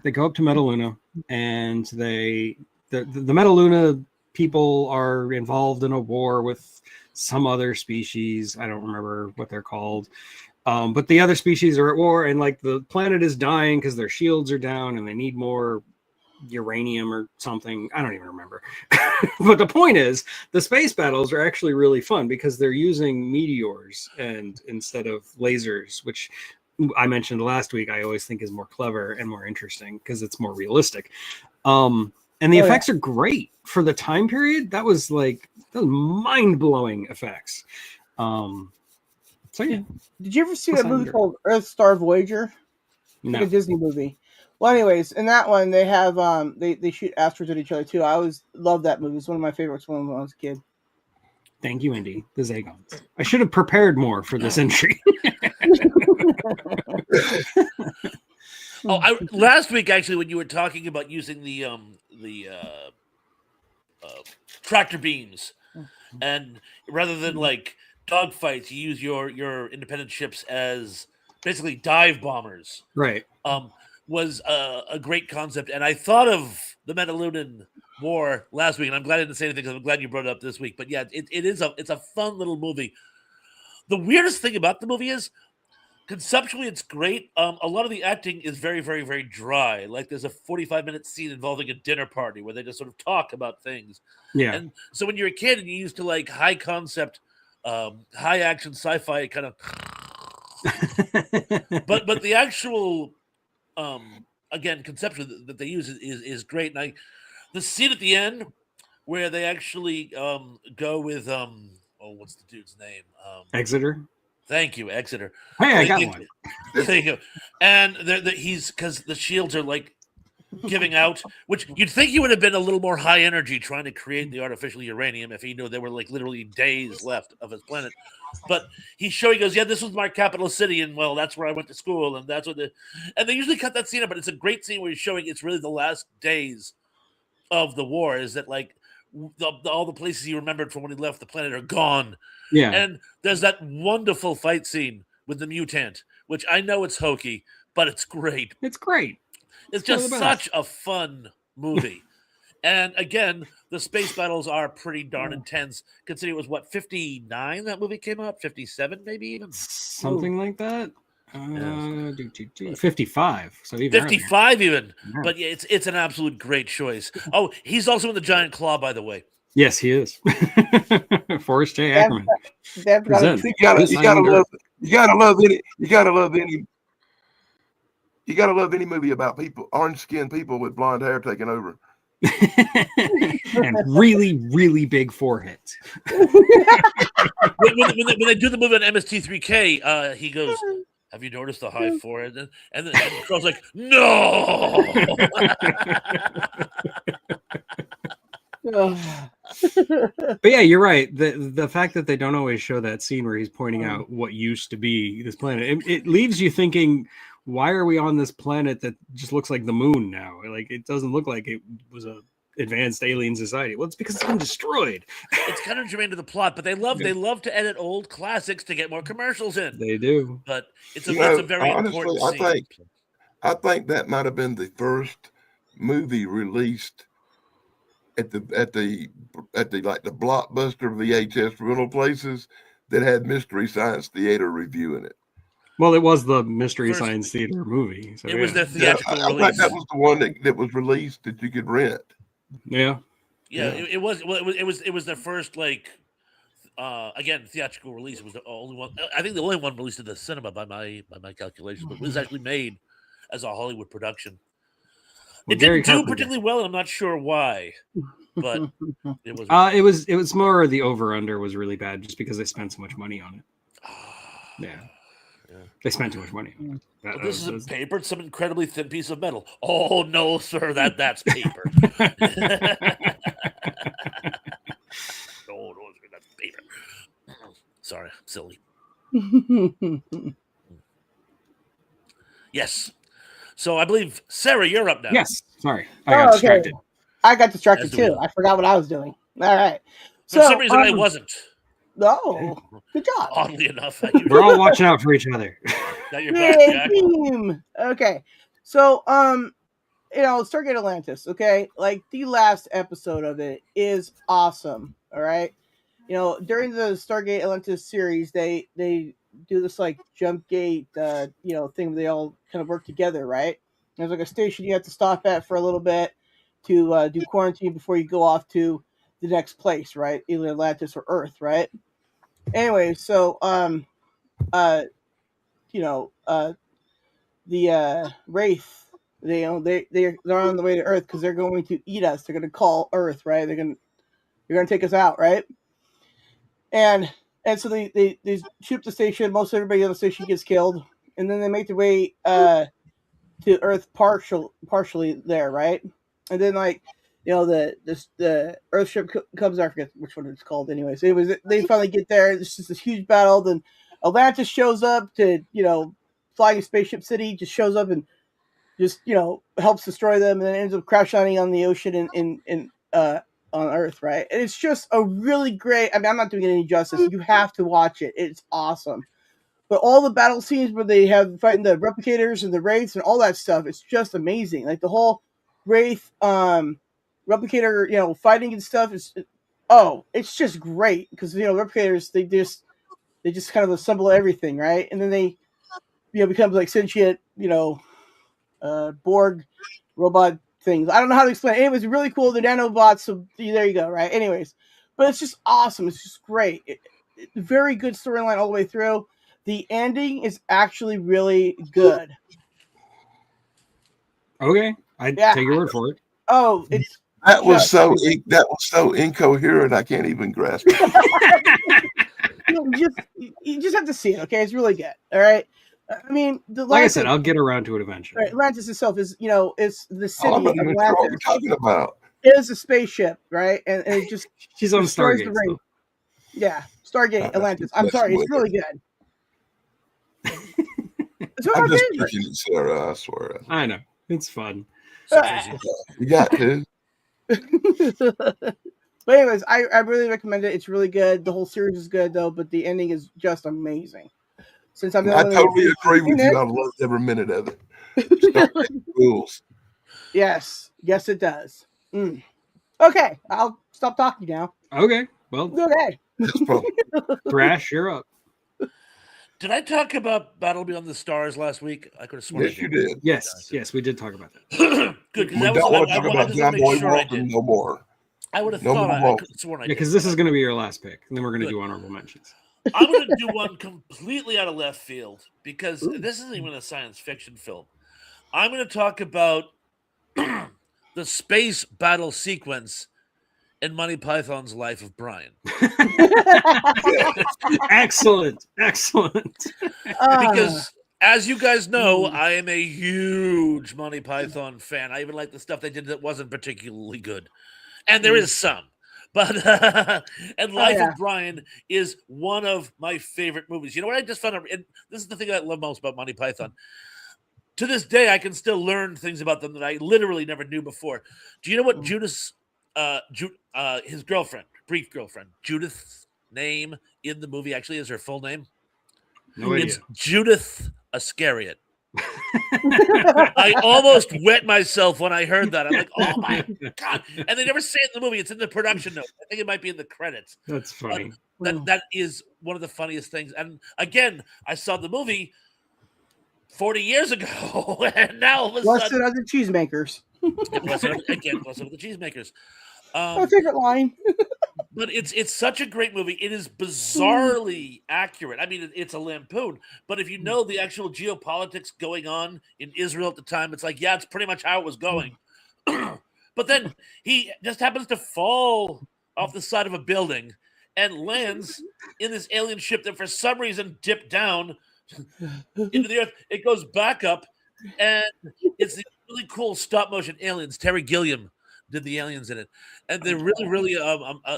They go up to Metaluna, and the Metaluna people are involved in a war with some other species. I don't remember what they're called. But the other species are at war, and like the planet is dying because their shields are down, and they need more uranium or something. I don't even remember. But the point is, the space battles are actually really fun because they're using meteors and instead of lasers, which I mentioned last week. I always think is more clever and more interesting because it's more realistic. And the effects are great for the time period. That was mind-blowing effects. So yeah. Did you ever see What's that movie that? called Earth Star Voyager? It's like a Disney movie. Well, anyways, in that one they have they shoot asteroids at each other too. I always loved that movie. It's one of my favorites when I was a kid. Thank you, Indy. The Zagons. I should have prepared more for this entry. Last week actually, when you were talking about using the tractor beams, and rather than like dogfights, you use your independent ships as basically dive bombers. Right. Was a great concept, and I thought of the Metalunan War last week, and I'm glad I didn't say anything because I'm glad you brought it up this week. But yeah, it's a fun little movie. The weirdest thing about the movie is conceptually it's great. A lot of the acting is very, very, very dry. Like there's a 45-minute scene involving a dinner party where they just sort of talk about things. Yeah. And so when you're a kid and you're used to like high concept, high action sci-fi kind of, but the actual again conception that they use is great. And the scene at the end where they actually go with what's the dude's name? Exeter. Thank you, Exeter. Hey, I got one. There you go. And he's because the shields are like giving out, which you'd think he would have been a little more high energy trying to create the artificial uranium if he knew there were like literally days left of his planet. But he goes, yeah, this was my capital city, and well, that's where I went to school, and that's what and they usually cut that scene up, but it's a great scene where he's showing it's really the last days of the war. Is that like all the places he remembered from when he left the planet are gone. Yeah. And there's that wonderful fight scene with the mutant, which I know it's hokey, but it's great. It's great. It's just such a fun movie. And again, the space battles are pretty darn intense, considering it was 59 that movie came out, 57 maybe even? Something like that. 55. So even 55 earlier. even. Yeah. But yeah, it's an absolute great choice. Oh, he's also in the Giant Claw, by the way. Yes, he is. Forrest J. Ackerman. You gotta love any movie about people, orange-skinned people with blonde hair taking over. And really, really big foreheads. when they do the movie on MST3K, he goes, have you noticed the high forehead? And the girl's like, no. But yeah, you're right. The fact that they don't always show that scene where he's pointing out what used to be this planet, it leaves you thinking, why are we on this planet that just looks like the moon now? Like it doesn't look like it was a advanced alien society. Well, it's because it's been destroyed. It's kind of germane to the plot, but they love to edit old classics to get more commercials in. They do. But it's a very important scene. I think that might have been the first movie released at the like the blockbuster VHS rental places that had Mystery Science Theater reviewing it. Well, it was the Mystery Science Theater movie. So it was their theatrical release. I think that was the one that was released that you could rent. Yeah. Yeah. It was their first again theatrical release. It was the only one. I think the only one released in the cinema by my calculations, but it was actually made as a Hollywood production. Well, it didn't do particularly well, and I'm not sure why. But it was. It was more the over under was really bad just because they spent so much money on it. Yeah. They spent too much money. Well, this is paper. It's some incredibly thin piece of metal. Oh no, sir, that's paper. No, sir, that's paper. Sorry, I'm silly. Yes. So I believe Sarah, you're up now. Yes. Sorry, I got distracted. I got distracted too. I forgot what I was doing. All right. For some reason, I wasn't. No. Good job. Oddly enough, we're all watching out for each other. Got your back, Jack. Team. Okay. So, Stargate Atlantis. Okay, like the last episode of it is awesome. All right. During the Stargate Atlantis series, they do this like jump gate, thing where they all kind of work together, right? There's like a station you have to stop at for a little bit to do quarantine before you go off to the next place, right? Either Atlantis or Earth, right? Anyway, so the Wraith, they're on the way to Earth because they're going to eat us. They're going to call Earth, right? They're going to take us out, right? And so they shoot up the station. Most everybody on the station gets killed, and then they make their way to Earth partially there, right? And then the Earth ship comes. I forget which one it's called. Anyways, they finally get there. It's just this huge battle. Then Atlantis shows up to flying a spaceship city. Just shows up and just helps destroy them, and then ends up crash landing on the ocean on Earth, right? And it's just a really great. I mean, I'm not doing it any justice. You have to watch it. It's awesome. But all the battle scenes where they have fighting the replicators and the wraiths and all that stuff, it's just amazing. Like the whole wraith replicator, fighting and stuff it's just great because replicators they just kind of assemble everything, right? And then they become like sentient, Borg robot things. I don't know how to explain it. It was really cool. The nanobots, so there you go, right? Anyways, but it's just awesome. It's just great. Very good storyline all the way through. The ending is actually really good. Okay, I take your word for it. Oh, that was so incoherent. I can't even grasp it. you just have to see it. Okay, it's really good. All right. I mean, like I said, I'll get around to it eventually. Right, Atlantis itself is, it's the city of Atlantis. What we're talking about. It is a spaceship, right? And it just she's on Stargate. Yeah, Stargate Atlantis. I'm sorry, it's really good. I'm just picking it, Sarah. I swear. I know it's fun. You got to. But anyways, I really recommend it. It's really good. The whole series is good though, but the ending is just amazing. Since I totally agree with you. I loved every minute of it. Rules. Yes, it does. Okay, I'll stop talking now. Okay, well, okay. Thrash, you're up. Did I talk about Battle Beyond the Stars last week? I could have sworn. Yes, you did. Yes, we did talk about that. Good, because we don't want to talk about John Boy Walton no more. I would have thought I could have sworn I did. Because this is going to be your last pick, and then we're going to do honorable mentions. I'm going to do one completely out of left field because this isn't even a science fiction film. I'm going to talk about the space battle sequence in Monty Python's Life of Brian. Excellent. Because as you guys know, I am a huge Monty Python fan. I even like the stuff they did that wasn't particularly good. And there is some. But and Life of Brian is one of my favorite movies. You know what I just found out? And this is the thing I love most about Monty Python. To this day, I can still learn things about them that I literally never knew before. Do you know what Judas, his girlfriend, brief girlfriend, Judith's name in the movie actually is her full name? No idea. It's Judith Iscariot. I almost wet myself when I heard that. I'm like, oh my God. And they never say it in the movie. It's in the production note. I think it might be in the credits. That's funny. That is one of the funniest things. And again, I saw the movie 40 years ago. And now all of a Blessed sudden. are the cheesemakers. Blessed are the cheesemakers. My favorite line. But it's such a great movie. It is bizarrely accurate. I mean, it's a lampoon. But if you know the actual geopolitics going on in Israel at the time, it's like, yeah, it's pretty much how it was going. But then he just happens to fall off the side of a building and lands in this alien ship that for some reason dipped down into the earth. It goes back up, and it's these really cool stop motion aliens. Terry Gilliam did the aliens in it, and they're really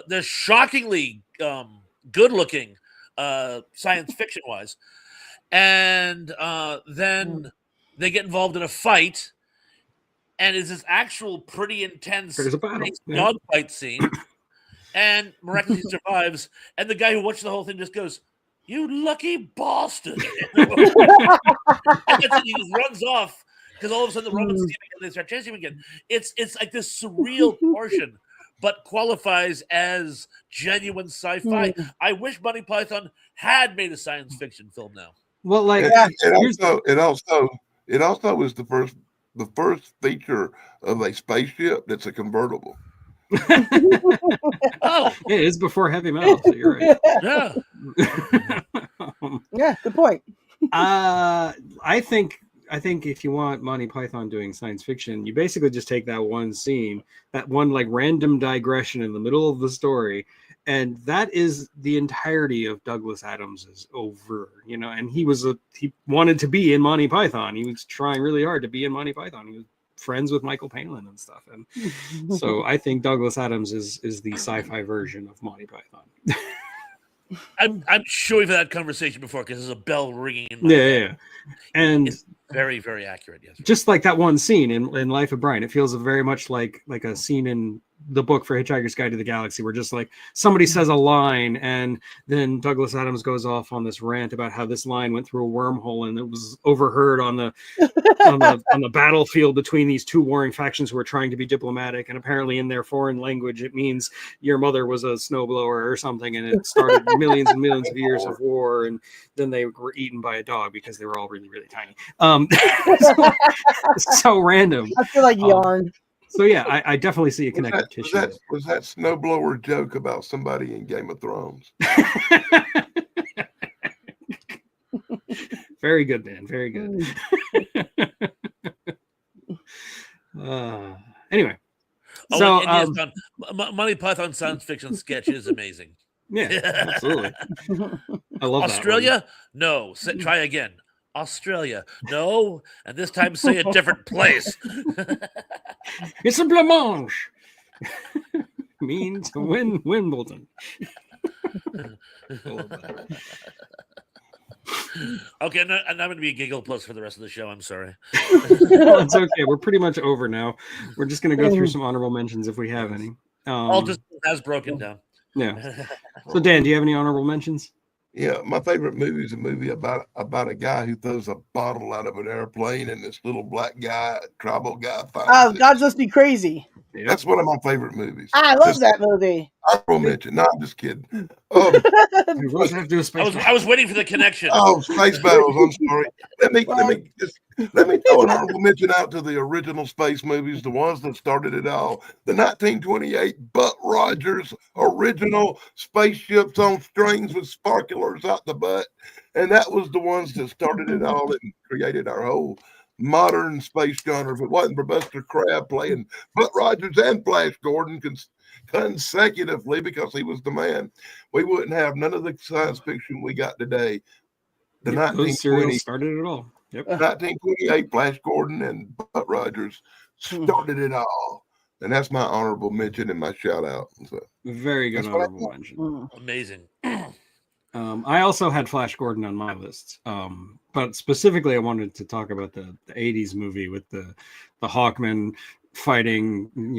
they're shockingly good looking, science fiction wise. And then they get involved in a fight, and it's this actual pretty intense There's a battle. dog fight scene, and miraculously survives. And the guy who watched the whole thing just goes, "You lucky bastard!" And that's it, he just runs off because all of a sudden the Romans see him again, they start chasing him again. It's like this surreal portion, but qualifies as genuine sci-fi. I wish Monty Python had made a science fiction film now. Well, like it also was the first feature of a spaceship that's a convertible. Oh, it is before Heavy Metal. So you're right. Yeah. Yeah, good point. I think if you want Monty Python doing science fiction, you basically just take that one scene, that one like random digression in the middle of the story, and that is the entirety of Douglas Adams' over, and he wanted to be in Monty Python. He was trying really hard to be in Monty Python. He was friends with Michael Palin and stuff. And so I think Douglas Adams is the sci-fi version of Monty Python. I'm sure we've had that conversation before because there's a bell ringing in my head. And it's very, very accurate. Yes. Just like that one scene in Life of Brian, it feels very much like a scene in the book for Hitchhiker's Guide to the Galaxy, where just like somebody says a line and then Douglas Adams goes off on this rant about how this line went through a wormhole and it was overheard on the on the battlefield between these two warring factions who were trying to be diplomatic, and apparently in their foreign language it means your mother was a snowblower or something, and it started millions and millions of years of war, and then they were eaten by a dog because they were all really, really tiny. So random. I feel like yarn. So yeah, I definitely see a connective tissue. Was that snowblower joke about somebody in Game of Thrones? Very good, man. Very good. Anyway, so Monty Python science fiction sketch is amazing. Yeah, absolutely. I love Australia. No, try again. Australia. No, and this time say a different place. It's a blancmange. Means to win Wimbledon. Okay, I'm going to be a giggle plus for the rest of the show. I'm sorry. Well, it's okay. We're pretty much over now. We're just going to go through some honorable mentions if we have any. All just as broken down. Yeah. So Dan, do you have any honorable mentions? Yeah, my favorite movie is a movie about a guy who throws a bottle out of an airplane, and this little black guy, tribal guy, finds it. God Must Be Crazy. Yeah. That's one of my favorite movies. I love that movie. Honorable mention. No, I'm just kidding. I was waiting for the connection. Oh, Space Battles. I'm sorry. Let me throw an honorable mention out to the original space movies, the ones that started it all. The 1928 Butt Rogers original spaceships on strings with sparklers out the butt, and that was the ones that started it all and created our whole modern space genre. If it wasn't for Buster Crabbe playing Butt Rogers and Flash Gordon consecutively because he was the man, we wouldn't have none of the science fiction we got today. The 1920 started it all. Yep. 1928 Flash Gordon and Butt Rogers started it all, and that's my honorable mention and my shout out. So, very good honorable mention. Amazing. I also had Flash Gordon on my list, but specifically I wanted to talk about the 80s movie with the Hawkmen fighting, and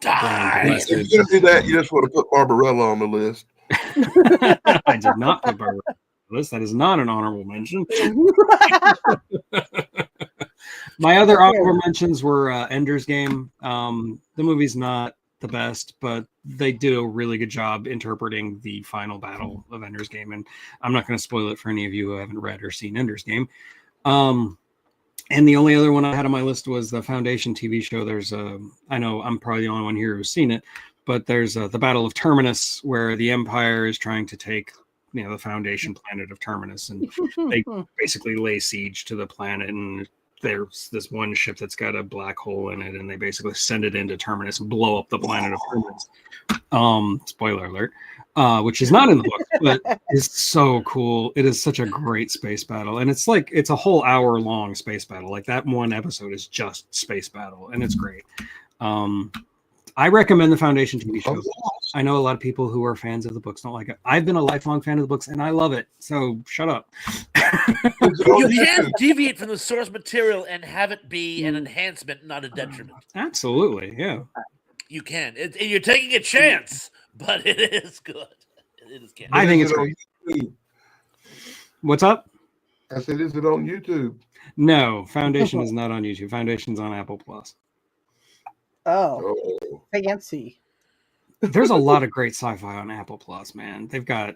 if you're going to do that, you just want to put Barbarella on the list. I did not put Barbarella on the list. That is not an honorable mention. My other honorable mentions were Ender's Game. The movie's not the best, but they do a really good job interpreting the final battle of Ender's Game, and I'm not going to spoil it for any of you who haven't read or seen Ender's Game. And the only other one I had on my list was the Foundation TV show. There's I know I'm probably the only one here who's seen it, but there's the Battle of Terminus, where the Empire is trying to take the Foundation planet of Terminus, and they basically lay siege to the planet and there's this one ship that's got a black hole in it, and they basically send it into Terminus and blow up the planet of Terminus. Spoiler alert, which is not in the book, but is so cool. It is such a great space battle, and it's a whole hour long space battle. Like that one episode is just space battle, and it's great. I recommend the Foundation TV show. I know a lot of people who are fans of the books don't like it. I've been a lifelong fan of the books, and I love it. So shut up. You can't deviate from the source material and have it be an enhancement, not a detriment. Absolutely, yeah. You can. You're taking a chance, but it is good. It is canon. I think it's great. What's up? I said, is it on YouTube? No, Foundation is not on YouTube. Foundation's on Apple Plus. Oh, fancy. There's a lot of great sci-fi on Apple Plus, man. They got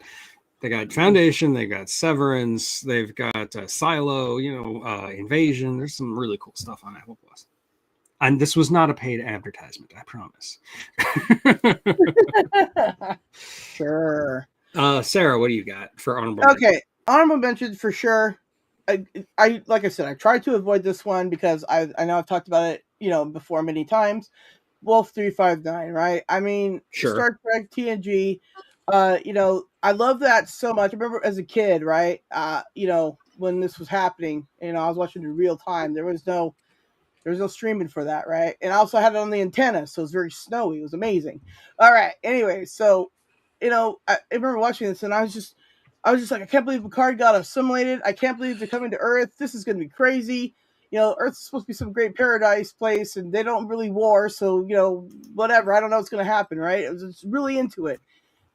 Foundation, they've got Severance, they've got Silo, Invasion. There's some really cool stuff on Apple Plus. And this was not a paid advertisement, I promise. Sure. Sarah, what do you got for honorable? Okay, honorable mention for sure. I like I said, I tried to avoid this one because I know I've talked about it, before many times. Wolf 359, right? I mean, Sure. Star Trek TNG. I love that so much. I remember as a kid, right? When this was happening, I was watching it in real time. There was no streaming for that, right? And I also had it on the antenna, so it was very snowy. It was amazing. All right. Anyway, so I remember watching this, and I was just like, I can't believe Picard got assimilated. I can't believe they're coming to Earth. This is going to be crazy. Earth's supposed to be some great paradise place, and they don't really war, so whatever. I don't know what's going to happen, right? I was just really into it,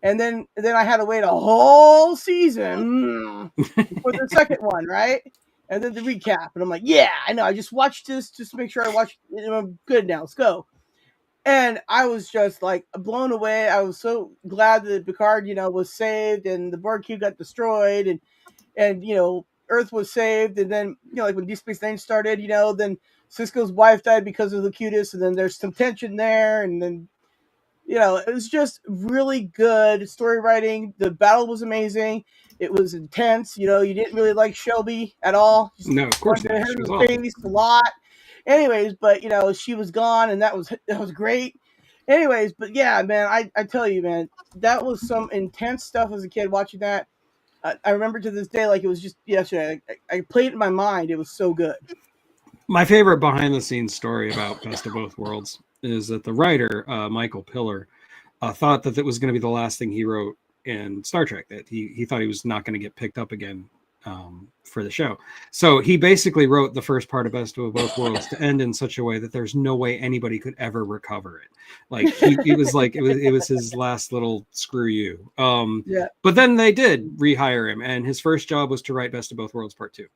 and then I had to wait a whole season for the second one, right? And then the recap, and I'm like, yeah, I know. I just watched this just to make sure I watched it. I'm good now. Let's go. And I was just like blown away. I was so glad that Picard, was saved, and the Borg cube got destroyed, and Earth was saved. And then like when Deep Space Nine started, then Sisko's wife died because of Locutus, and then there's some tension there, and then it was just really good story writing. The battle was amazing. It was intense. You didn't really like Shelby at all. No, of course not. She was awful. A lot. Anyways, but she was gone, and that was great. Anyways, but yeah, man, I tell you, man, that was some intense stuff as a kid watching that. I remember to this day like it was just yesterday. I played it in my mind. It was so good. My favorite behind the scenes story about Best of Both Worlds is that the writer, Michael Piller, thought that it was going to be the last thing he wrote in Star Trek, that he thought he was not going to get picked up again for the show. So he basically wrote the first part of Best of Both Worlds to end in such a way that there's no way anybody could ever recover it. Like it was his last little screw you. Yeah. But then they did rehire him, and his first job was to write Best of Both Worlds Part 2.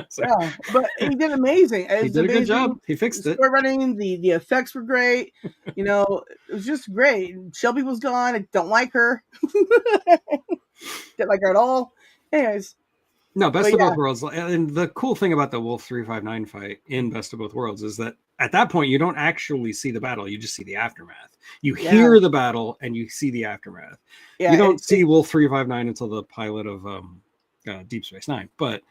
So, yeah, but he did amazing. He did a good job. He fixed it. Story running, the effects were great. It was just great. Shelby was gone. I don't like her. Didn't like her at all. Anyways. No, Best of Both Worlds. And the cool thing about the Wolf 359 fight in Best of Both Worlds is that at that point, you don't actually see the battle. You just see the aftermath. You hear the battle and you see the aftermath. Yeah, you don't see Wolf 359 until the pilot of Deep Space Nine, but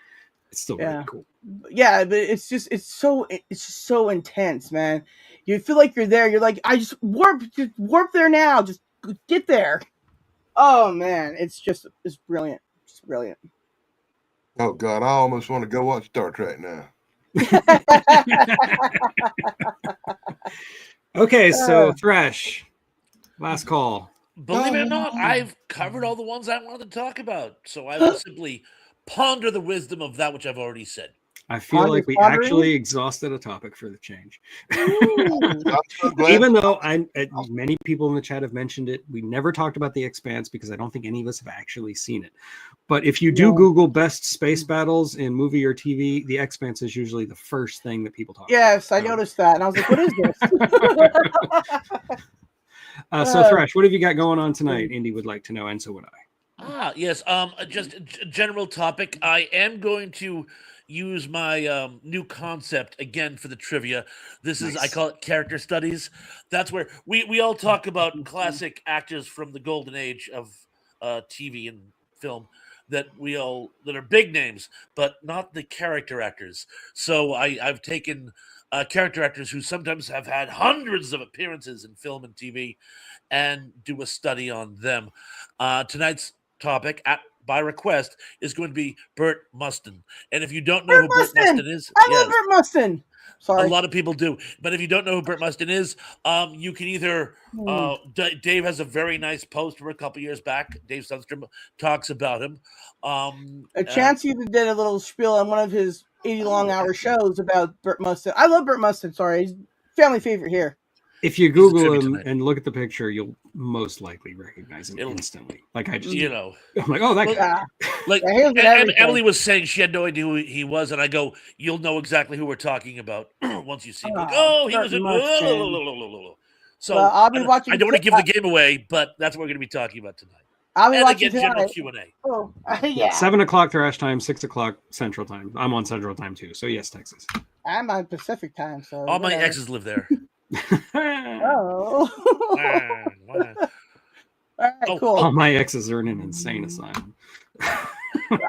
it's still really cool. Yeah, but it's just so intense, man. You feel like you're there. You're like, just warp there now. Just get there. Oh man, it's brilliant. It's brilliant. Oh God, I almost want to go watch Star Trek now. Okay, so Thresh, last call. Believe it or not, I've covered all the ones I wanted to talk about. So I will simply ponder the wisdom of that which I've already said. I feel like we actually exhausted a topic for the change. Even though many people in the chat have mentioned it, we never talked about The Expanse because I don't think any of us have actually seen it. But if you do Google best space battles in movie or TV, The Expanse is usually the first thing that people talk about. Yes, I noticed that. And I was like, what is this? So Thresh, what have you got going on tonight? Indy would like to know, and so would I. Yes. Just a general topic. I am going to use my new concept again for the trivia. This is, I call it character studies. That's where we all talk about classic actors from the golden age of TV and film. that are big names, but not the character actors. So I've taken character actors who sometimes have had hundreds of appearances in film and TV, and do a study on them. Tonight's topic, by request, is going to be Burt Mustin. And if you don't know who Burt Mustin is, I love Burt Mustin. Sorry. A lot of people do. But if you don't know who Burt Mustin is, you can either Dave has a very nice post from a couple years back. Dave Sundstrom talks about him. Chance even did a little spiel on one of his 80 long hour shows about Burt Mustin. I love Burt Mustin. Sorry, he's family favorite here. If you Google him and look at the picture, you'll most likely recognize him instantly. Like I just, I'm like, oh, that guy. Like Emily was saying, she had no idea who he was, and I go, you'll know exactly who we're talking about once you see him. Like, he was in. So I'll be watching. I don't want to give the game away, but that's what we're going to be talking about tonight. I'll be watching general Q&A. Oh, yeah. 7:00 Thrash time, 6:00 Central time. I'm on Central time too, so yes, Texas. I'm on Pacific time, so all my exes live there. Oh. All right, cool. All my exes are in an insane asylum.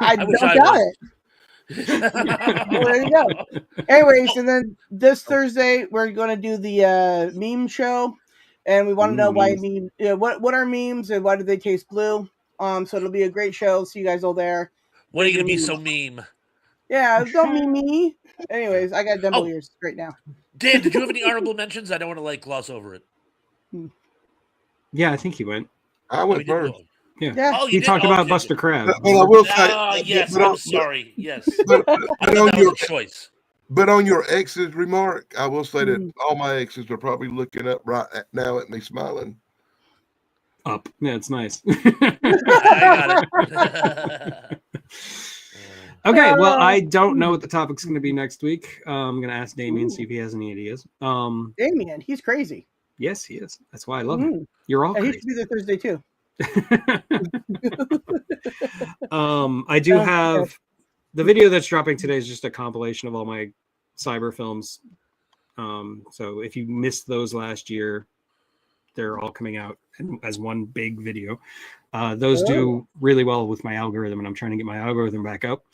I don't doubt it. Well, there you go. Anyways, and then this Thursday we're going to do the meme show, and we want to know why what are memes and why do they taste blue? So it'll be a great show. See you guys all there. When are you going to be so meme? Yeah, don't meme me. Anyways, I got Dumble ears right now. Dan, did you have any honorable mentions? I don't want to gloss over it. Yeah, I think he went. I went first. Yeah. He talked about Buster Crabbe. Well, I will say, yes, I'm sorry. Yes. But on your choice. But on your ex's remark, I will say that all my exes are probably looking up right now at me smiling. Up. Yeah, it's nice. I got it. Okay, well, I don't know what the topic's going to be next week. I'm going to ask Damien, see if he has any ideas. Damien, he's crazy. Yes, he is. That's why I love him. You're all crazy. He should be there Thursday, too. I do have... The video that's dropping today is just a compilation of all my cyber films. So if you missed those last year, they're all coming out as one big video. Those do really well with my algorithm, and I'm trying to get my algorithm back up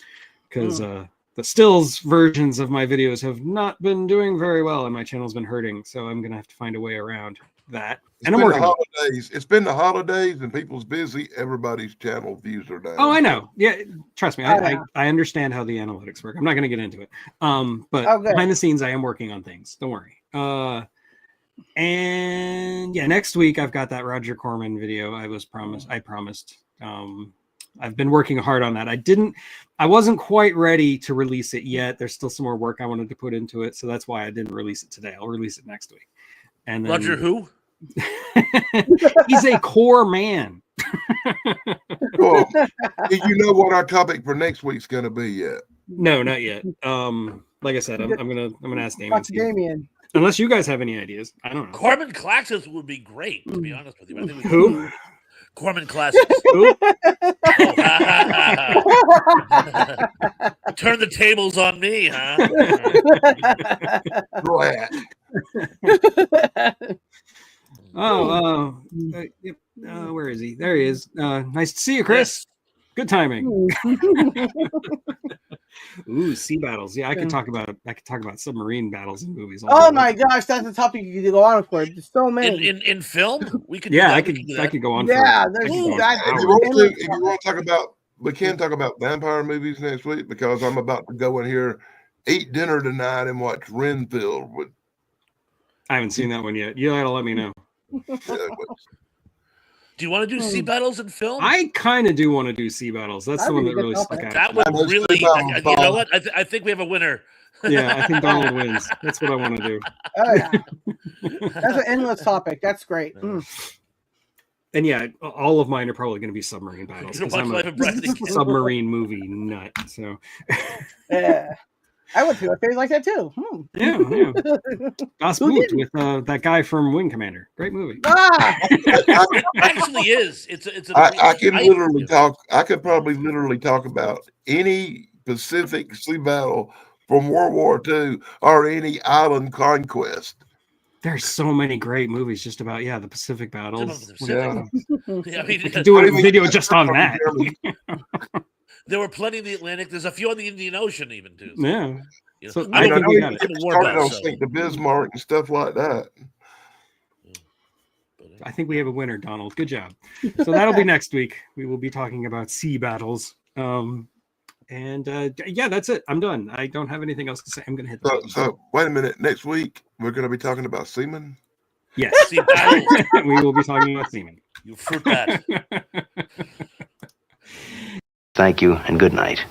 because the stills versions of my videos have not been doing very well, and my channel's been hurting. So I'm gonna have to find a way around that. And I'm working. It's been the holidays, and people's busy. Everybody's channel views are down. Oh, I know. Yeah, trust me. I understand how the analytics work. I'm not gonna get into it. But behind the scenes, I am working on things. Don't worry. And yeah, next week I've got that Roger Corman video. I promised. I've been working hard on that. I wasn't quite ready to release it yet. There's still some more work I wanted to put into it, so that's why I didn't release it today. I'll release it next week. And then, Roger who? He's a core man. Cool. Do you know what our topic for next week's going to be yet? No, not yet. Like I said, I'm gonna ask Damien. Unless you guys have any ideas, I don't know. Corman Classics would be great, to be honest with you. I think Who? Corman Classics. Who? Turn the tables on me, huh? Where is he? There he is. Nice to see you, Chris. Yes. Good timing. Ooh, sea battles. Yeah, I could talk about submarine battles in movies. Oh my gosh, that's a topic you could go on for. There's so many in film. We could. Yeah, I could go on. Yeah, if you want to talk about, we can talk about vampire movies next week because I'm about to go in here, eat dinner tonight, and watch Renfield. I haven't seen that one yet. You gotta let me know. Do you want to do sea battles in film? I kind of do want to do sea battles. That's the one that really stuck out. That would really. You know what? I think we have a winner. Yeah, I think Donald wins. That's what I want to do. Oh yeah, that's an endless topic. That's great. And yeah, all of mine are probably going to be submarine battles because I'm a submarine movie nut. So yeah. I went through a phase like that too. Yeah. Das Boot with that guy from Wing Commander. Great movie. Actually is. I could probably literally talk about any Pacific sea battle from World War II or any island conquest. There's so many great movies just about the Pacific battles. Yeah. We could do a video just on that. There were plenty in the Atlantic. There's a few on the Indian Ocean, even too. So, Yeah. you know, So I'm I a think we got it. war started buff, on so. St. de Bismarck and stuff like that. I think we have a winner, Donald. Good job. So that'll be next week. We will be talking about sea battles. And yeah, that's it. I'm done. I don't have anything else to say. I'm gonna hit the button. So wait a minute. Next week we're going to be talking about semen. Yes, Sea battles. we will be talking about semen. You fruit bat. Thank you and good night.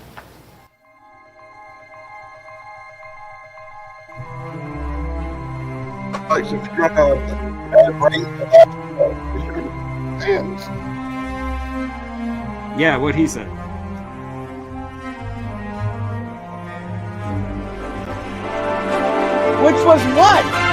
Like, subscribe, and rate. Fans. Yeah, what he said. Which was what?